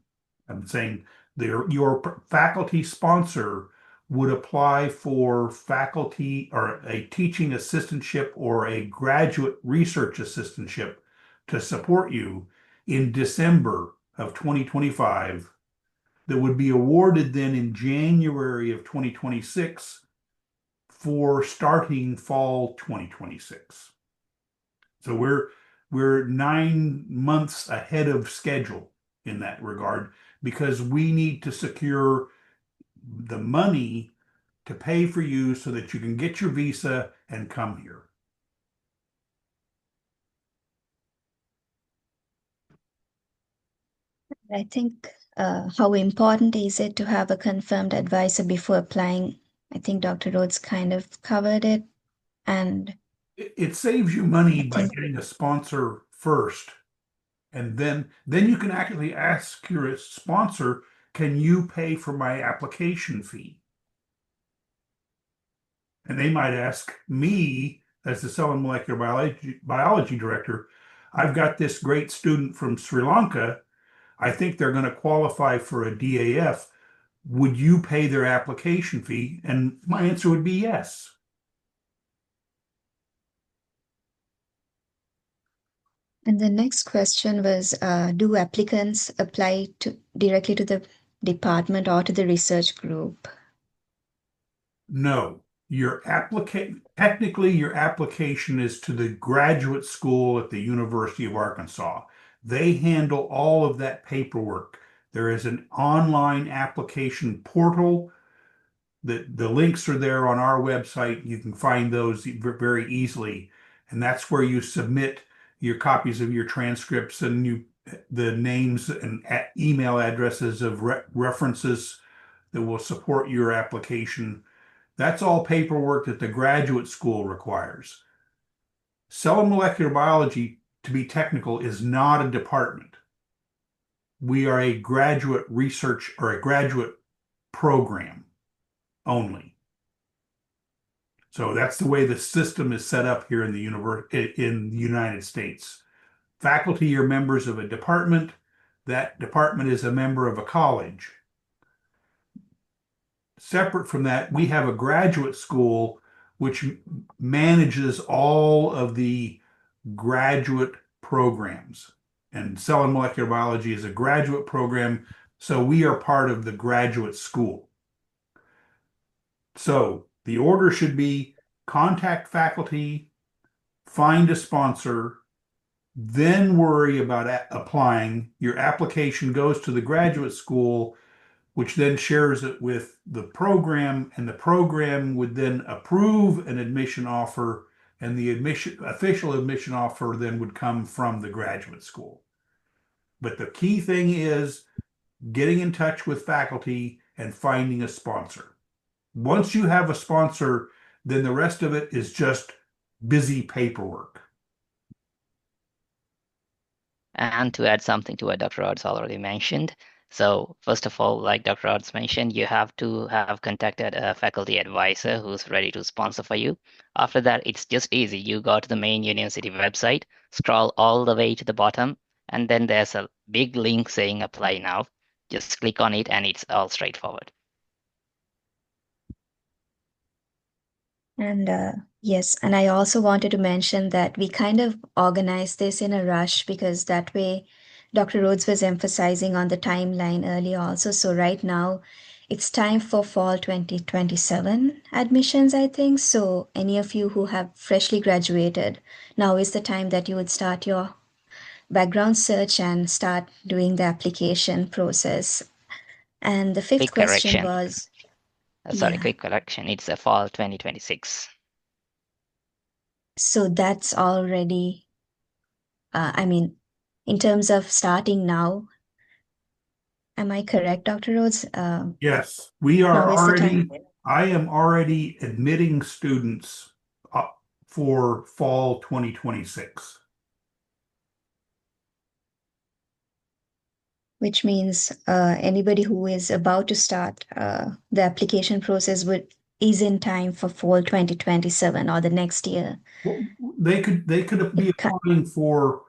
I'm saying your faculty sponsor would apply for faculty or a teaching assistantship or a graduate research assistantship to support you in December of 2025 that would be awarded then in January of 2026 for starting fall 2026. So we're 9 months ahead of schedule in that regard because we need to secure the money to pay for you so that you can get your visa and come here. I think how important is it to have a confirmed advisor before applying? I think Dr. Rhodes kind of covered it. And it saves you money I by think getting a sponsor first. And then you can actually ask your sponsor, can you pay for my application fee? And they might ask me, as the cell and molecular biology director, I've got this great student from Sri Lanka. I think they're going to qualify for a DAF. Would you pay their application fee? And my answer would be yes. And the next question was, do applicants apply directly to the department or to the research group? No, technically your application is to the graduate school at the University of Arkansas. They handle all of that paperwork. There is an online application portal. The links are there on our website. You can find those very easily. And that's where you submit your copies of your transcripts and the names and email addresses of references that will support your application. That's all paperwork that the graduate school requires. Cell and molecular biology, to be technical, is not a department. We are a graduate research or a graduate program only. So that's the way the system is set up here in the United States. Faculty are members of a department. That department is a member of a college. Separate from that, we have a graduate school which manages all of the graduate programs. And cell and molecular biology is a graduate program, so we are part of the graduate school. So the order should be contact faculty, find a sponsor, then worry about applying. Your application goes to the graduate school, which then shares it with the program, and the program would then approve an admission offer, and the official admission offer then would come from the graduate school. But the key thing is getting in touch with faculty and finding a sponsor. Once you have a sponsor, then the rest of it is just busy paperwork. And to add something to what Dr. Rhodes already mentioned, so first of all, like Dr. Rhodes mentioned, you have to have contacted a faculty advisor who's ready to sponsor for you. After that, it's just easy. You go to the main university website, scroll all the way to the bottom, and then there's a big link saying apply now. Just click on it and it's all straightforward. And yes, and I also wanted to mention that we kind of organized this in a rush because that way Dr. Rhodes was emphasizing on the timeline earlier also. So right now it's time for fall 2027 admissions, I think. So any of you who have freshly graduated, now is the time that you would start your background search and start doing the application process. And the fifth Quick question correction. was, Sorry, yeah. quick correction. It's a fall 2026. So that's already, I mean, in terms of starting now, am I correct, Dr. Rhodes? Yes, we are Now is the time. I am already admitting students for fall 2026. Which means anybody who is about to start the application process is in time for fall 2027 or the next year. Well, they could be applying for,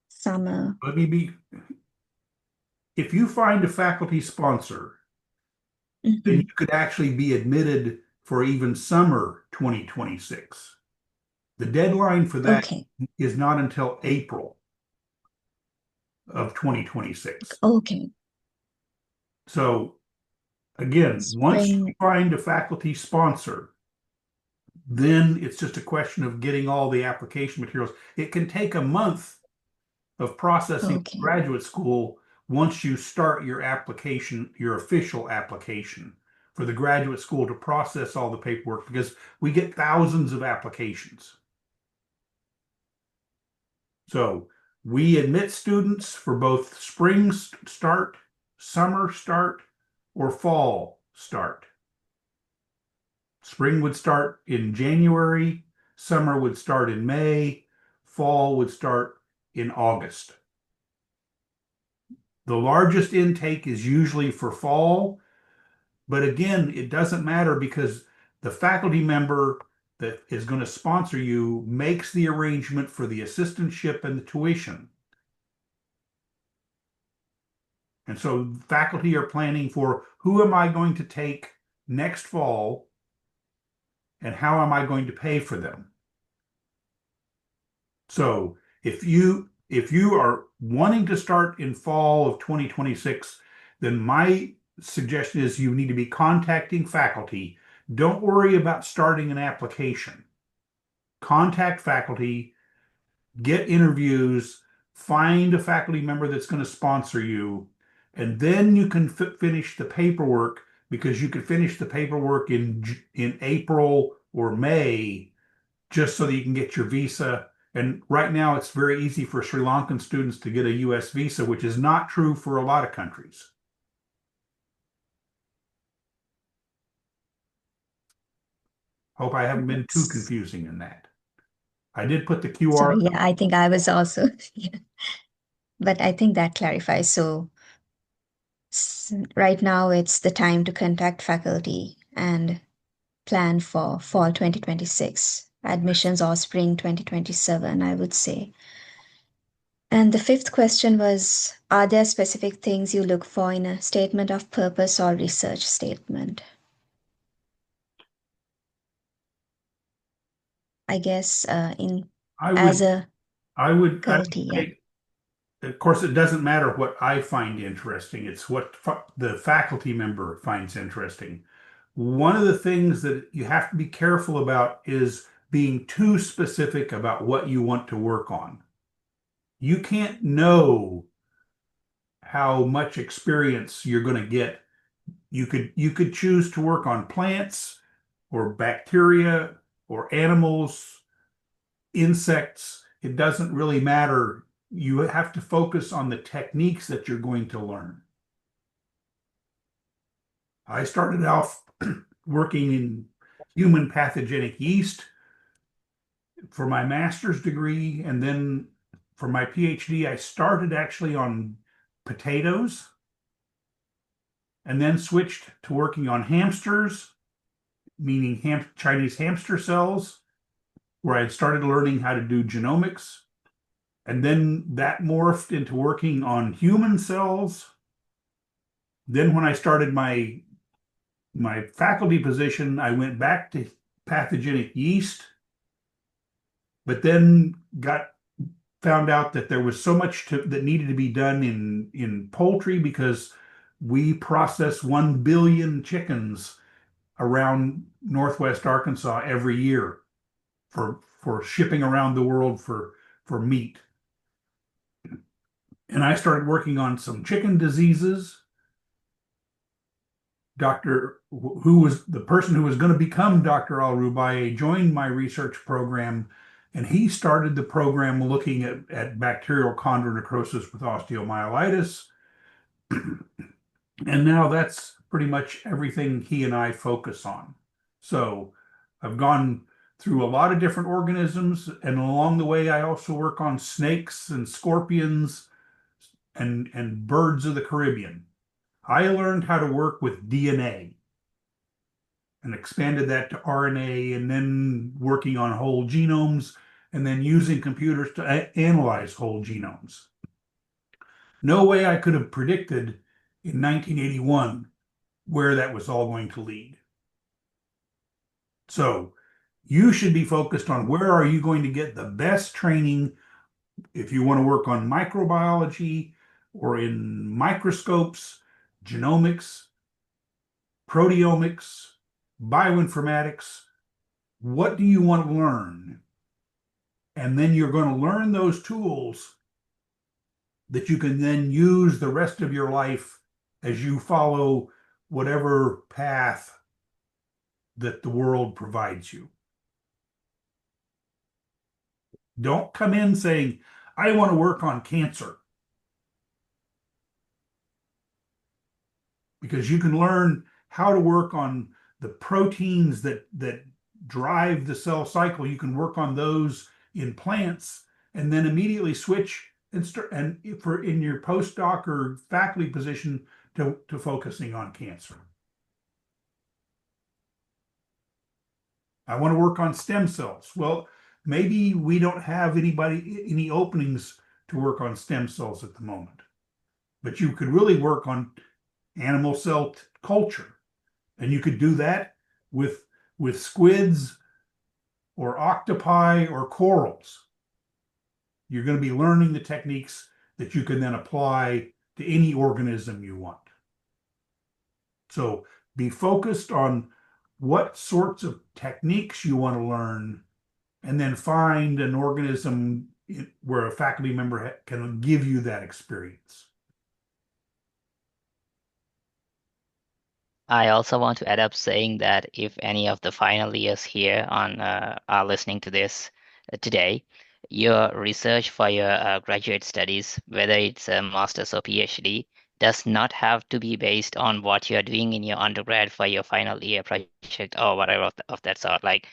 Summer. let me be, if you find a faculty sponsor, then you could actually be admitted for even summer 2026. The deadline for that Okay. is not until April of 2026. Okay. So again, once you Spring. find a faculty sponsor, then it's just a question of getting all the application materials. It can take a month of processing Okay. graduate school once you start your application, your official application for the graduate school to process all the paperwork, because we get thousands of applications. So we admit students for both spring start, summer start, or fall start. Spring would start in January, summer would start in May, fall would start in August. The largest intake is usually for fall, but again, it doesn't matter because the faculty member that is going to sponsor you makes the arrangement for the assistantship and the tuition. And so faculty are planning for who am I going to take next fall and how am I going to pay for them? So if you are wanting to start in fall of 2026, then my suggestion is you need to be contacting faculty. Don't worry about starting an application. Contact faculty, get interviews, find a faculty member that's going to sponsor you, and then you can finish the paperwork, because you can finish the paperwork in April or May just so that you can get your visa. And right now it's very easy for Sri Lankan students to get a US visa, which is not true for a lot of countries. Hope I haven't been too confusing in that. I did put the QR. Sorry, yeah, I think I was also, yeah. But I think that clarifies. So right now it's the time to contact faculty and plan for fall 2026 admissions or spring 2027, I would say. And the fifth question was, are there specific things you look for in a statement of purpose or research statement? I guess as a I would faculty, yeah. say, of course, it doesn't matter what I find interesting. It's what the faculty member finds interesting. One of the things that you have to be careful about is being too specific about what you want to work on. You can't know how much experience you're going to get. You could choose to work on plants or bacteria or animals, insects. It doesn't really matter. You have to focus on the techniques that you're going to learn. I started off working in human pathogenic yeast for my master's degree, and then for my PhD, I started actually on potatoes and then switched to working on hamsters, meaning Chinese hamster cells, where I started learning how to do genomics. And then that morphed into working on human cells. Then when I started my faculty position, I went back to pathogenic yeast, but then got found out that there was so much that needed to be done in poultry because we process 1 billion chickens around Northwest Arkansas every year for shipping around the world for meat. And I started working on some chicken diseases. Dr. who was the person who was going to become Dr. Al-Rubaye joined my research program, and he started the program looking at bacterial chondronecrosis with osteomyelitis. And now that's pretty much everything he and I focus on. So I've gone through a lot of different organisms, and along the way, I also work on snakes and scorpions and birds of the Caribbean. I learned how to work with DNA and expanded that to RNA, and then working on whole genomes, and then using computers to analyze whole genomes. No way I could have predicted in 1981 where that was all going to lead. So you should be focused on where are you going to get the best training if you want to work on microbiology or in microscopes, genomics, proteomics, bioinformatics. What do you want to learn? And then you're going to learn those tools that you can then use the rest of your life as you follow whatever path that the world provides you. Don't come in saying, I want to work on cancer. Because you can learn how to work on the proteins that drive the cell cycle. You can work on those in plants and then immediately switch and start and for in your postdoc or faculty position to focusing on cancer. I want to work on stem cells. Well, maybe we don't have any openings to work on stem cells at the moment, but you could really work on animal cell culture, and you could do that with squids or octopi or corals. You're going to be learning the techniques that you can then apply to any organism you want. So be focused on what sorts of techniques you want to learn, and then find an organism where a faculty member can give you that experience. I also want to add up saying that if any of the final years here on are listening to this today, your research for your graduate studies, whether it's a master's or PhD, does not have to be based on what you're doing in your undergrad for your final year project or whatever of that sort. Like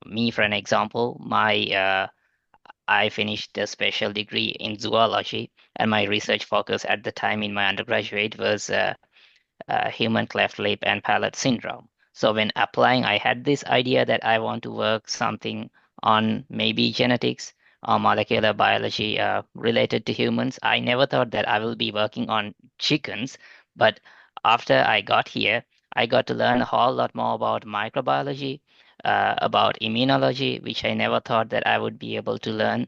me, for an example, I finished a special degree in zoology, and my research focus at the time in my undergraduate was human cleft lip and palate syndrome. So when applying, I had this idea that I want to work something on maybe genetics or molecular biology related to humans. I never thought that I will be working on chickens, but after I got here, I got to learn a whole lot more about microbiology, about immunology, which I never thought that I would be able to learn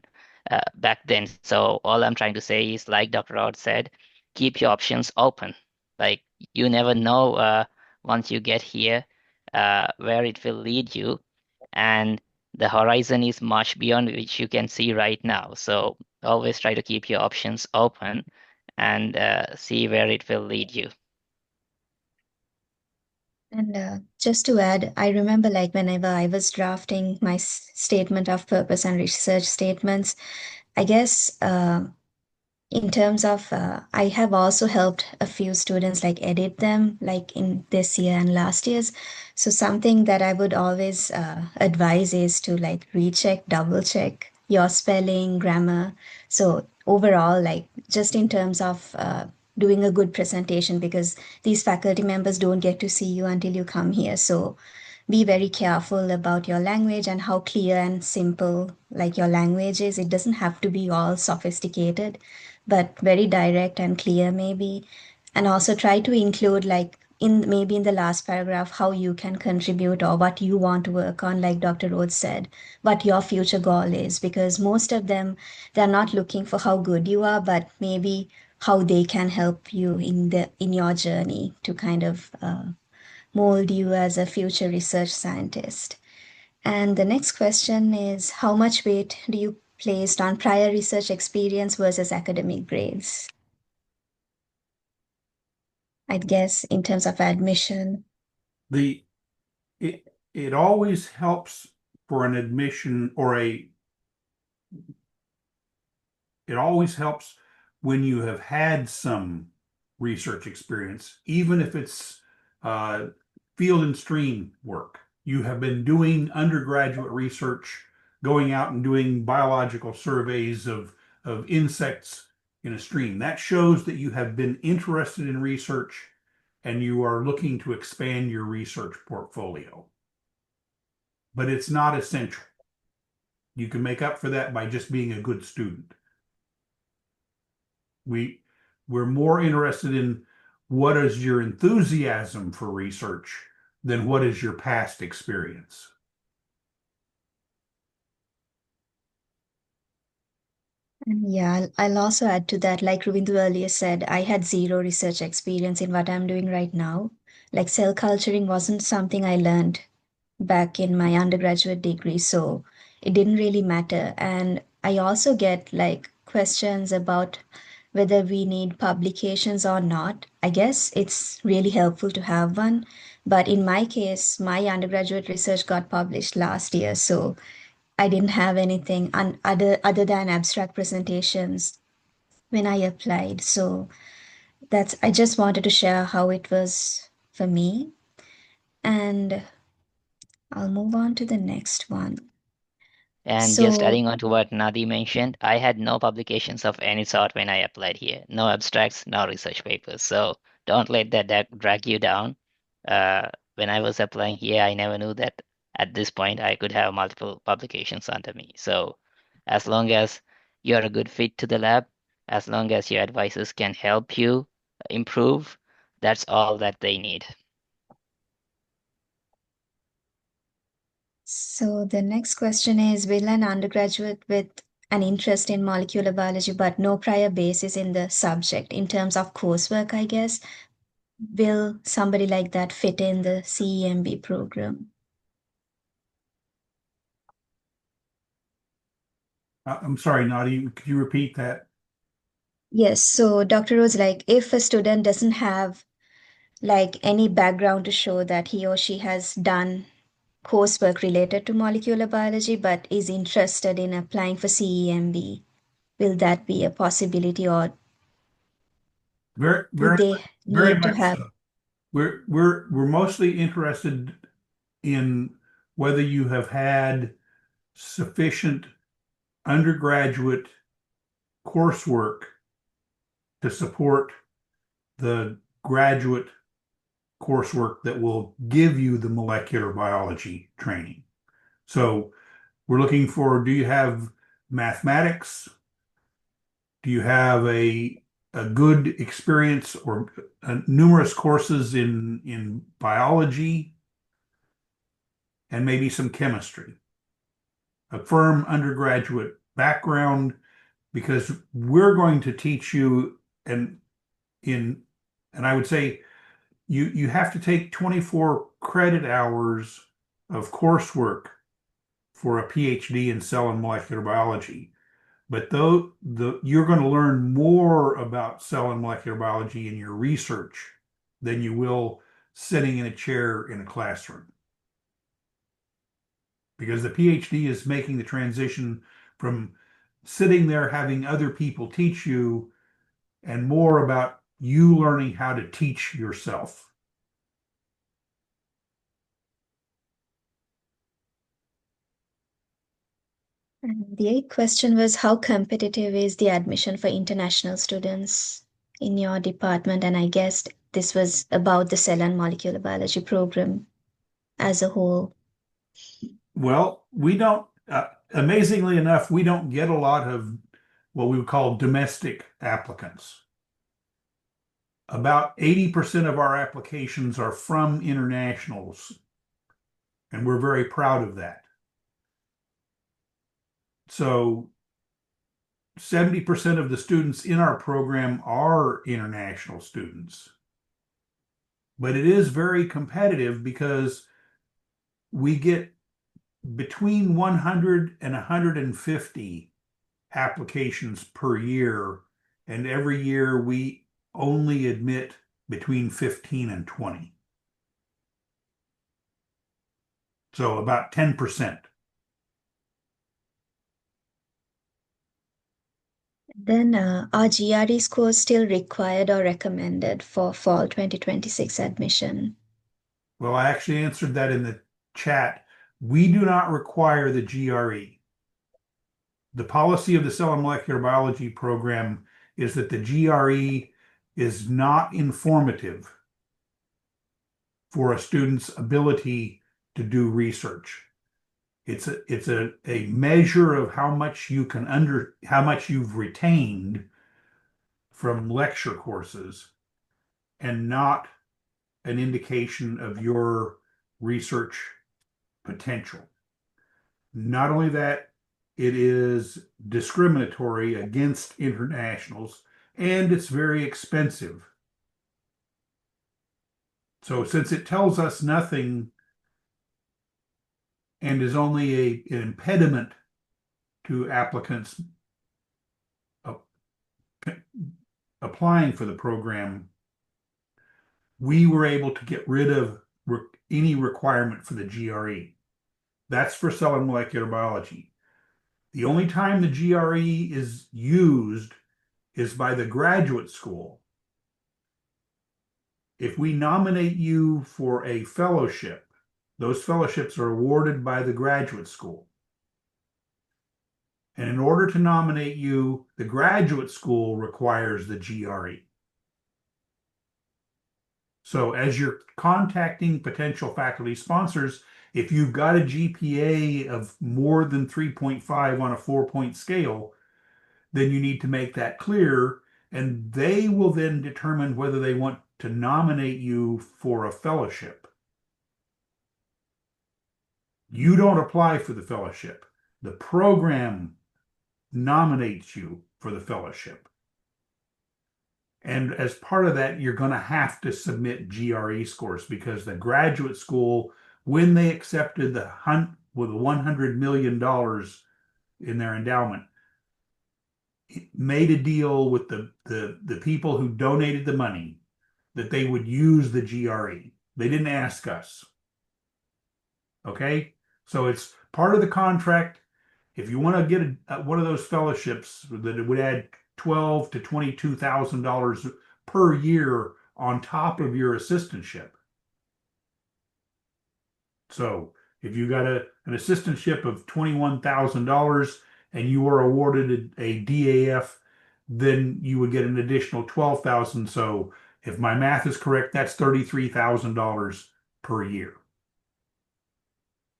back then. So all I'm trying to say is, like Dr. Rod said, keep your options open. Like you never know once you get here where it will lead you. And the horizon is much beyond which you can see right now. So always try to keep your options open and see where it will lead you. And just to add, I remember like whenever I was drafting my statement of purpose and research statements, I guess in terms of, I have also helped a few students like edit them, like in this year and last year's. So something that I would always advise is to like recheck, double check your spelling, grammar. So overall, like just in terms of doing a good presentation, because these faculty members don't get to see you until you come here. So be very careful about your language and how clear and simple like your language is. It doesn't have to be all sophisticated, but very direct and clear maybe. And also try to include like in maybe in the last paragraph how you can contribute or what you want to work on, like Dr. Rhodes said, what your future goal is, because most of them, they're not looking for how good you are, but maybe how they can help you in your journey to kind of mold you as a future research scientist. And the next question is, how much weight do you place on prior research experience versus academic grades? I guess in terms of admission. The it always helps for an admission or it always helps when you have had some research experience, even if it's field and stream work. You have been doing undergraduate research, going out and doing biological surveys of insects in a stream. That shows that you have been interested in research and you are looking to expand your research portfolio. But it's not essential. You can make up for that by just being a good student. We're more interested in what is your enthusiasm for research than what is your past experience. And yeah, I'll also add to that, like Ravindu earlier said, I had zero research experience in what I'm doing right now. Like cell culturing wasn't something I learned back in my undergraduate degree, so it didn't really matter. And I also get like questions about whether we need publications or not. I guess it's really helpful to have one, but in my case, my undergraduate research got published last year, so I didn't have anything other than abstract presentations when I applied. So that's I just wanted to share how it was for me, and I'll move on to the next one. And just So adding on to what Nadi mentioned, I had no publications of any sort when I applied here. No abstracts, no research papers. So don't let that drag you down. When I was applying here, I never knew that at this point I could have multiple publications under me. So as long as you're a good fit to the lab, as long as your advisors can help you improve, that's all that they need. So the next question is, will an undergraduate with an interest in molecular biology but no prior basis in the subject in terms of coursework, I guess, will somebody like that fit in the CEMB program? I'm sorry, Nadi, could you repeat that? Yes, so Dr. Rose, like if a student doesn't have like any background to show that he or she has done coursework related to molecular biology but is interested in applying for CEMB, will that be a possibility or Very, would very, they very need to much have? so. We're mostly interested in whether you have had sufficient undergraduate coursework to support the graduate coursework that will give you the molecular biology training. So we're looking for, do you have mathematics? Do you have a good experience or numerous courses in biology and maybe some chemistry? A firm undergraduate background, because we're going to teach you and in and I would say you have to take 24 credit hours of coursework for a PhD in cell and molecular biology. But though you're going to learn more about cell and molecular biology in your research than you will sitting in a chair in a classroom. Because the PhD is making the transition from sitting there having other people teach you and more about you learning how to teach yourself. And the eighth question was, how competitive is the admission for international students in your department? And I guess this was about the cell and molecular biology program as a whole. Well, we don't, amazingly enough, we don't get a lot of what we would call domestic applicants. About 80% of our applications are from internationals, and we're very proud of that. So 70% of the students in our program are international students. But it is very competitive because we get between 100 and 150 applications per year, and every year we only admit between 15 and 20. So about 10%. Then are GRE scores still required or recommended for fall 2026 admission? Well, I actually answered that in the chat. We do not require the GRE. The policy of the cell and molecular biology program is that the GRE is not informative for a student's ability to do research. It's a measure of how much you can how much you've retained from lecture courses, and not an indication of your research potential. Not only that, it is discriminatory against internationals, and it's very expensive. So since it tells us nothing and is only an impediment to applicants applying for the program, we were able to get rid of any requirement for the GRE. That's for cell and molecular biology. The only time the GRE is used is by the graduate school. If we nominate you for a fellowship, those fellowships are awarded by the graduate school. And in order to nominate you, the graduate school requires the GRE. So as you're contacting potential faculty sponsors, if you've got a GPA of more than 3.5 on a 4-point scale, then you need to make that clear, and they will then determine whether they want to nominate you for a fellowship. You don't apply for the fellowship. The program nominates you for the fellowship. And as part of that, you're going to have to submit GRE scores, because the graduate school, when they accepted the hunt with $100 million in their endowment, made a deal with the people who donated the money that they would use the GRE. They didn't ask us. Okay? So it's part of the contract. If you want to get one of those fellowships, that it would add $12,000 to $22,000 per year on top of your assistantship. So if you got an assistantship of $21,000 and you were awarded a DAF, then you would get an additional $12,000. So if my math is correct, that's $33,000 per year.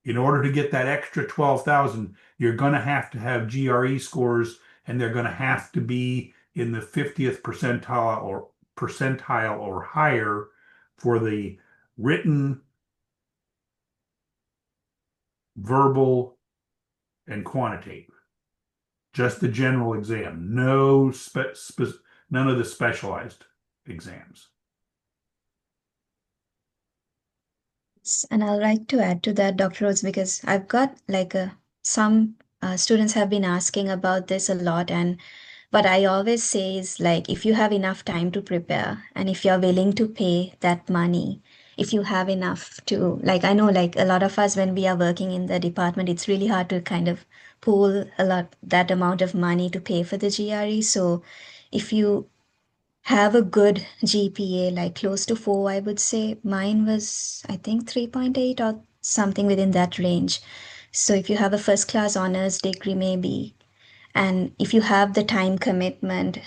In order to get that extra $12,000, you're going to have GRE scores, and they're going to have to be in the 50th percentile or higher for the written, verbal, and quantitative. Just the general exam, none of the specialized exams. And I'd like to add to that, Dr. Rhodes, because I've got like a some students have been asking about this a lot, and what I always say is like if you have enough time to prepare and if you're willing to pay that money, if you have enough to, like, I know like a lot of us when we are working in the department, it's really hard to kind of pool a lot that amount of money to pay for the GRE. So if you have a good GPA, like close to 4, I would say. Mine was, I think, 3.8 or something within that range. So if you have a first class honors degree, maybe, and if you have the time commitment,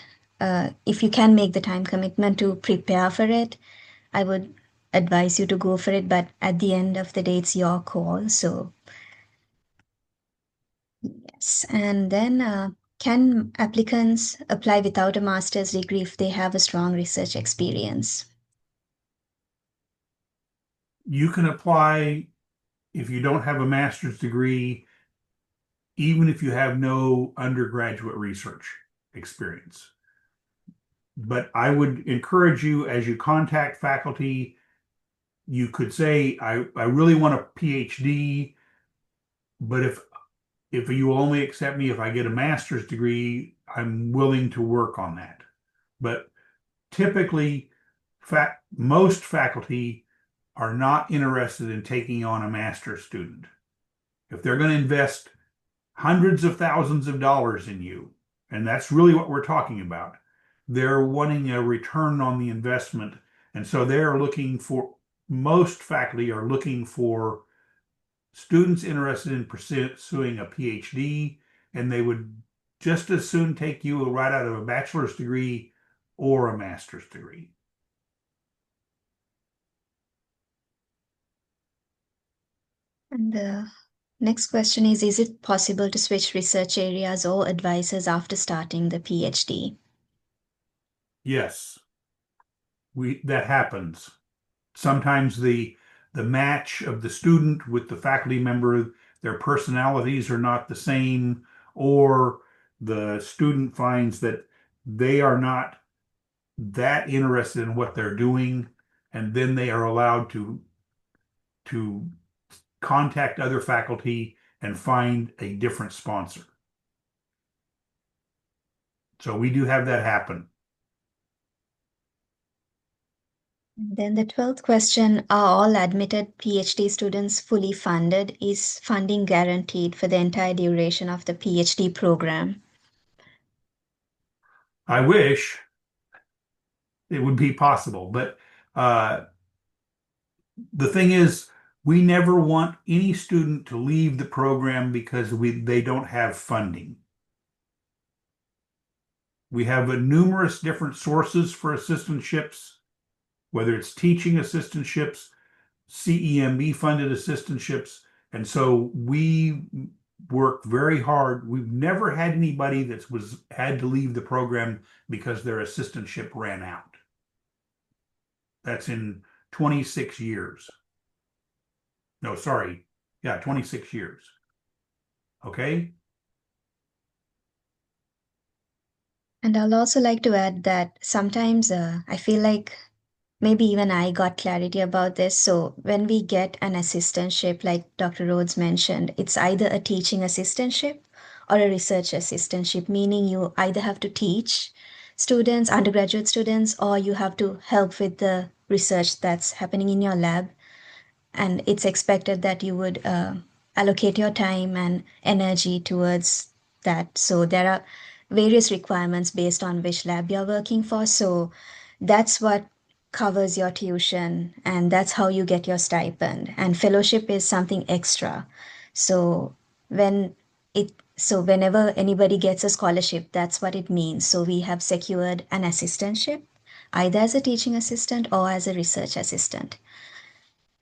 if you can make the time commitment to prepare for it, I would advise you to go for it. But at the end of the day, it's your call. So, yes. And then, can applicants apply without a master's degree if they have a strong research experience? You can apply if you don't have a master's degree, even if you have no undergraduate research experience. But I would encourage you as you contact faculty, you could say, I really want a PhD, but if you will only accept me if I get a master's degree, I'm willing to work on that. But typically, most faculty are not interested in taking on a master's student. If they're going to invest hundreds of thousands of dollars in you, and that's really what we're talking about, they're wanting a return on the investment. And so they're looking for, most faculty are looking for students interested in pursuing a PhD, and they would just as soon take you right out of a bachelor's degree or a master's degree. And the next question is it possible to switch research areas or advisors after starting the PhD? Yes, that happens. Sometimes the match of the student with the faculty member, their personalities are not the same, or the student finds that they are not that interested in what they're doing, and then they are allowed to contact other faculty and find a different sponsor. So we do have that happen. And then the 12th question, are all admitted PhD students fully funded? Is funding guaranteed for the entire duration of the PhD program? I wish it would be possible, but the thing is, we never want any student to leave the program because they don't have funding. We have numerous different sources for assistantships, whether it's teaching assistantships, CEMB funded assistantships, and so we work very hard. We've never had anybody that had to leave the program because their assistantship ran out. That's in 26 years. No, sorry. Yeah, 26 years. Okay? And I'll also like to add that sometimes I feel like maybe even I got clarity about this. So when we get an assistantship, like Dr. Rhodes mentioned, it's either a teaching assistantship or a research assistantship, meaning you either have to teach students, undergraduate students, or you have to help with the research that's happening in your lab. And it's expected that you would allocate your time and energy towards that. So there are various requirements based on which lab you're working for. So that's what covers your tuition, and that's how you get your stipend. And fellowship is something extra. So when whenever anybody gets a scholarship, that's what it means. So we have secured an assistantship, either as a teaching assistant or as a research assistant.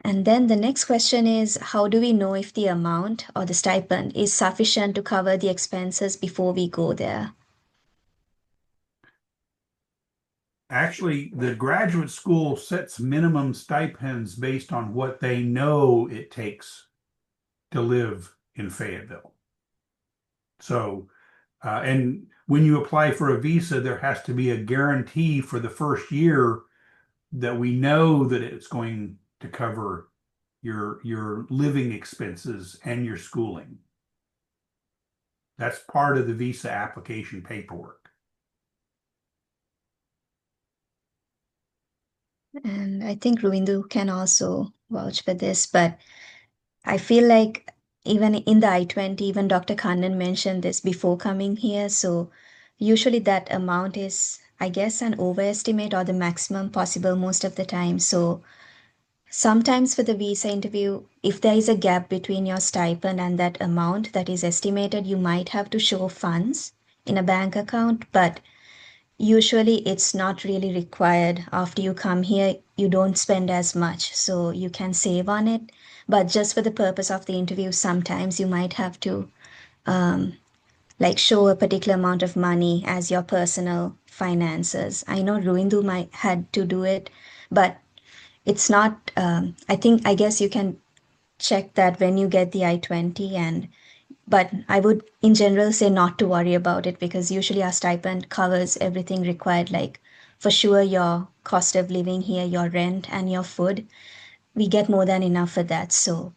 And then the next question is, how do we know if the amount or the stipend is sufficient to cover the expenses before we go there? Actually, the graduate school sets minimum stipends based on what they know it takes to live in Fayetteville. So, and when you apply for a visa, there has to be a guarantee for the first year that we know that it's going to cover your living expenses and your schooling. That's part of the visa application paperwork. And I think Ruindu can also vouch for this, but I feel like even in the I-20, even Dr. Kannan mentioned this before coming here. So usually that amount is, I guess, an overestimate or the maximum possible most of the time. So sometimes for the visa interview, if there is a gap between your stipend and that amount that is estimated, you might have to show funds in a bank account, but usually it's not really required. After you come here, you don't spend as much, so you can save on it. But just for the purpose of the interview, sometimes you might have to like show a particular amount of money as your personal finances. I know Ruindu might had to do it, but it's not. I guess you can check that when you get the I-20, and but I would in general say not to worry about it because usually our stipend covers everything required, like for sure your cost of living here, your rent and your food. We get more than enough for that. So,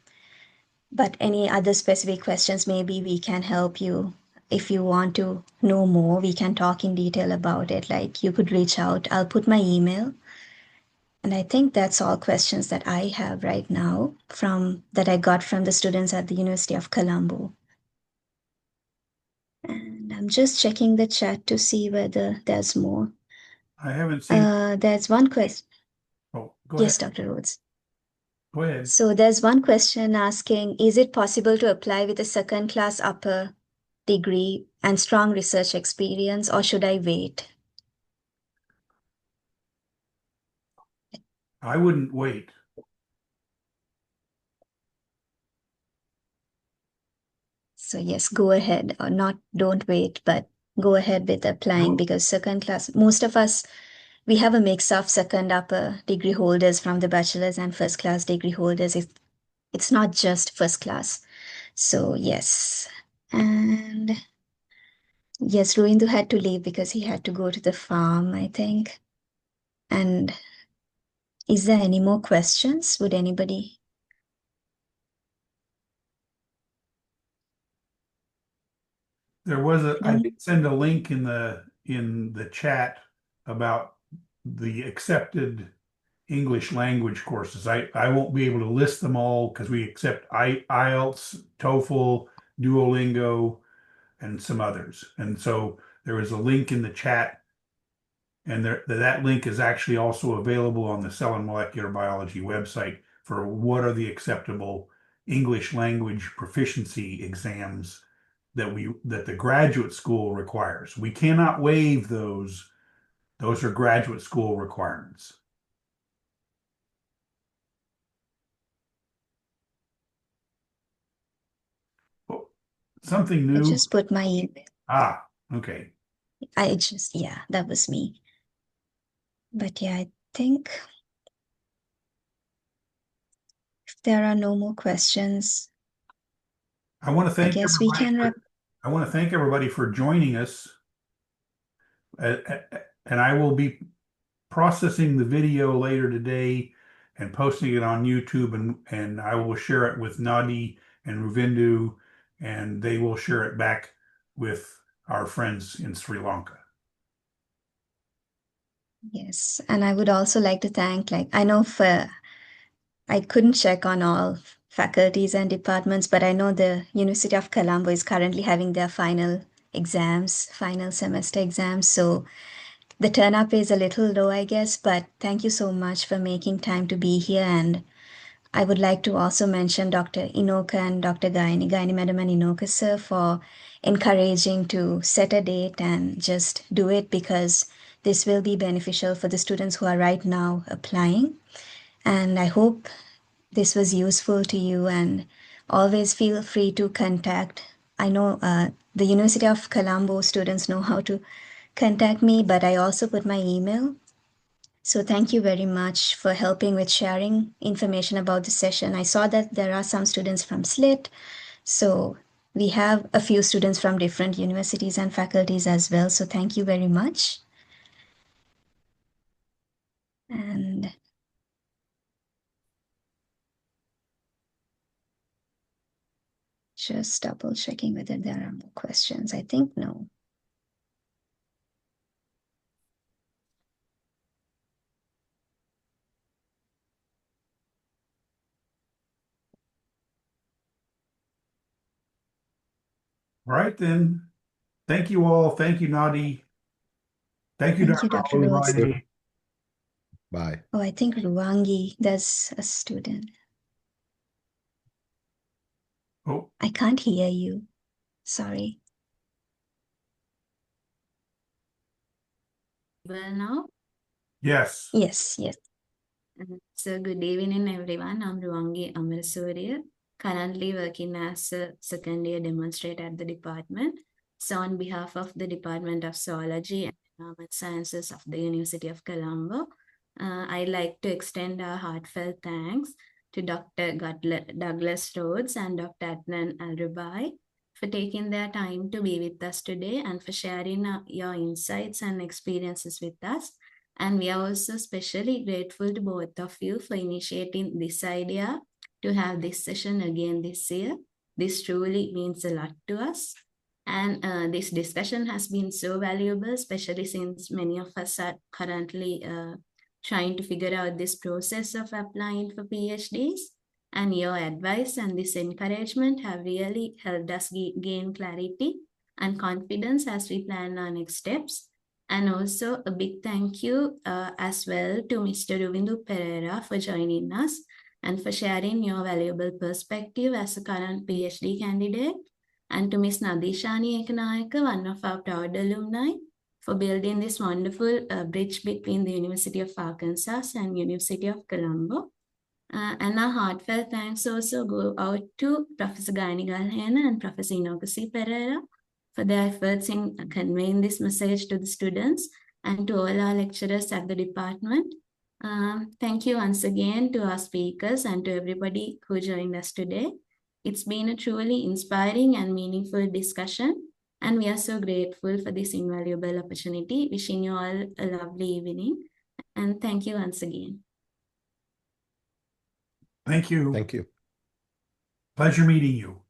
but any other specific questions, maybe we can help you. If you want to know more, we can talk in detail about it. Like you could reach out. I'll put my email. And I think that's all questions that I have right now from that I got from the students at the University of Colombo. And I'm just checking the chat to see whether there's more. I haven't seen. There's one question. Oh, go Yes, ahead. Dr. Rhodes. Go ahead. So there's one question asking, is it possible to apply with a second class upper degree and strong research experience, or should I wait? I wouldn't wait. So yes, go ahead, or not, don't wait, but go ahead with applying No. because second class, most of us, we have a mix of second upper degree holders from the bachelor's and first class degree holders. It's not just first class. So yes. And yes, Ruindu had to leave because he had to go to the farm, I think. And is there any more questions? Would anybody? There was I No? did send a link in the chat about the accepted English language courses. I won't be able to list them all because we accept IELTS, TOEFL, Duolingo, and some others. And so there is a link in the chat, and that link is actually also available on the Cell and Molecular Biology website for what are the acceptable English language proficiency exams that the graduate school requires. We cannot waive those. Those are graduate school requirements. Oh, something I new. just put my email. Ah, okay. Yeah, that was me. But yeah, I think if there are no more questions, I want to I thank guess we everybody. can wrap. I want to thank everybody for joining us. And I will be processing the video later today and posting it on YouTube, and I will share it with Nadi and Ruvindu, and they will share it back with our friends in Sri Lanka. Yes, and I would also like to thank, like, I know for I couldn't check on all faculties and departments, but I know the University of Colombo is currently having their final exams, final semester exams. So the turn up is a little low, I guess, but thank you so much for making time to be here. And I would like to also mention Dr. Inoka and Dr. Gaini Madam and Inoka sir for encouraging to set a date and just do it because this will be beneficial for the students who are right now applying. And I hope this was useful to you, and always feel free to contact. I know the University of Colombo students know how to contact me, but I also put my email. So thank you very much for helping with sharing information about the session. I saw that there are some students from SLIT, so we have a few students from different universities and faculties as well. So thank you very much. And Just double checking whether there are more questions. I think no. All right, then. Thank you all. Thank you, Nadi. Thank you, Thank you, Dr. Dr. Rhodes. Riley. Bye. Oh, I think Ruangi, that's a student. Oh, I can't hear you. Sorry. Well, now, yes. Yes, yes. so good evening, everyone. I'm Ruangi Amarasuriya, currently working as a second year demonstrator at the department. So, on behalf of the Department of Zoology and Environment Sciences of the University of Colombo, I'd like to extend our heartfelt thanks to Dr. Douglas Rhodes and Dr. Adnan Al-Rubai for taking their time to be with us today and for sharing your insights and experiences with us. And we are also especially grateful to both of you for initiating this idea to have this session again this year. This truly means a lot to us. And this discussion has been so valuable, especially since many of us are currently trying to figure out this process of applying for PhDs. And your advice and this encouragement have really helped us gain clarity and confidence as we plan our next steps. And also a big thank you as well to Mr. Ruvindu Pereira for joining us and for sharing your valuable perspective as a current PhD candidate. And to Ms. Nadishani Ekanayaka, one of our proud alumni, for building this wonderful bridge between the University of Arkansas and University of Colombo. And our heartfelt thanks also go out to Professor Gaini Galhena and Professor Inokasi Pereira for their efforts in conveying this message to the students and to all our lecturers at the department. Thank you once again to our speakers and to everybody who joined us today. It's been a truly inspiring and meaningful discussion, and we are so grateful for this invaluable opportunity. Wishing you all a lovely evening, and thank you once again. Thank you. Thank you. Pleasure meeting you.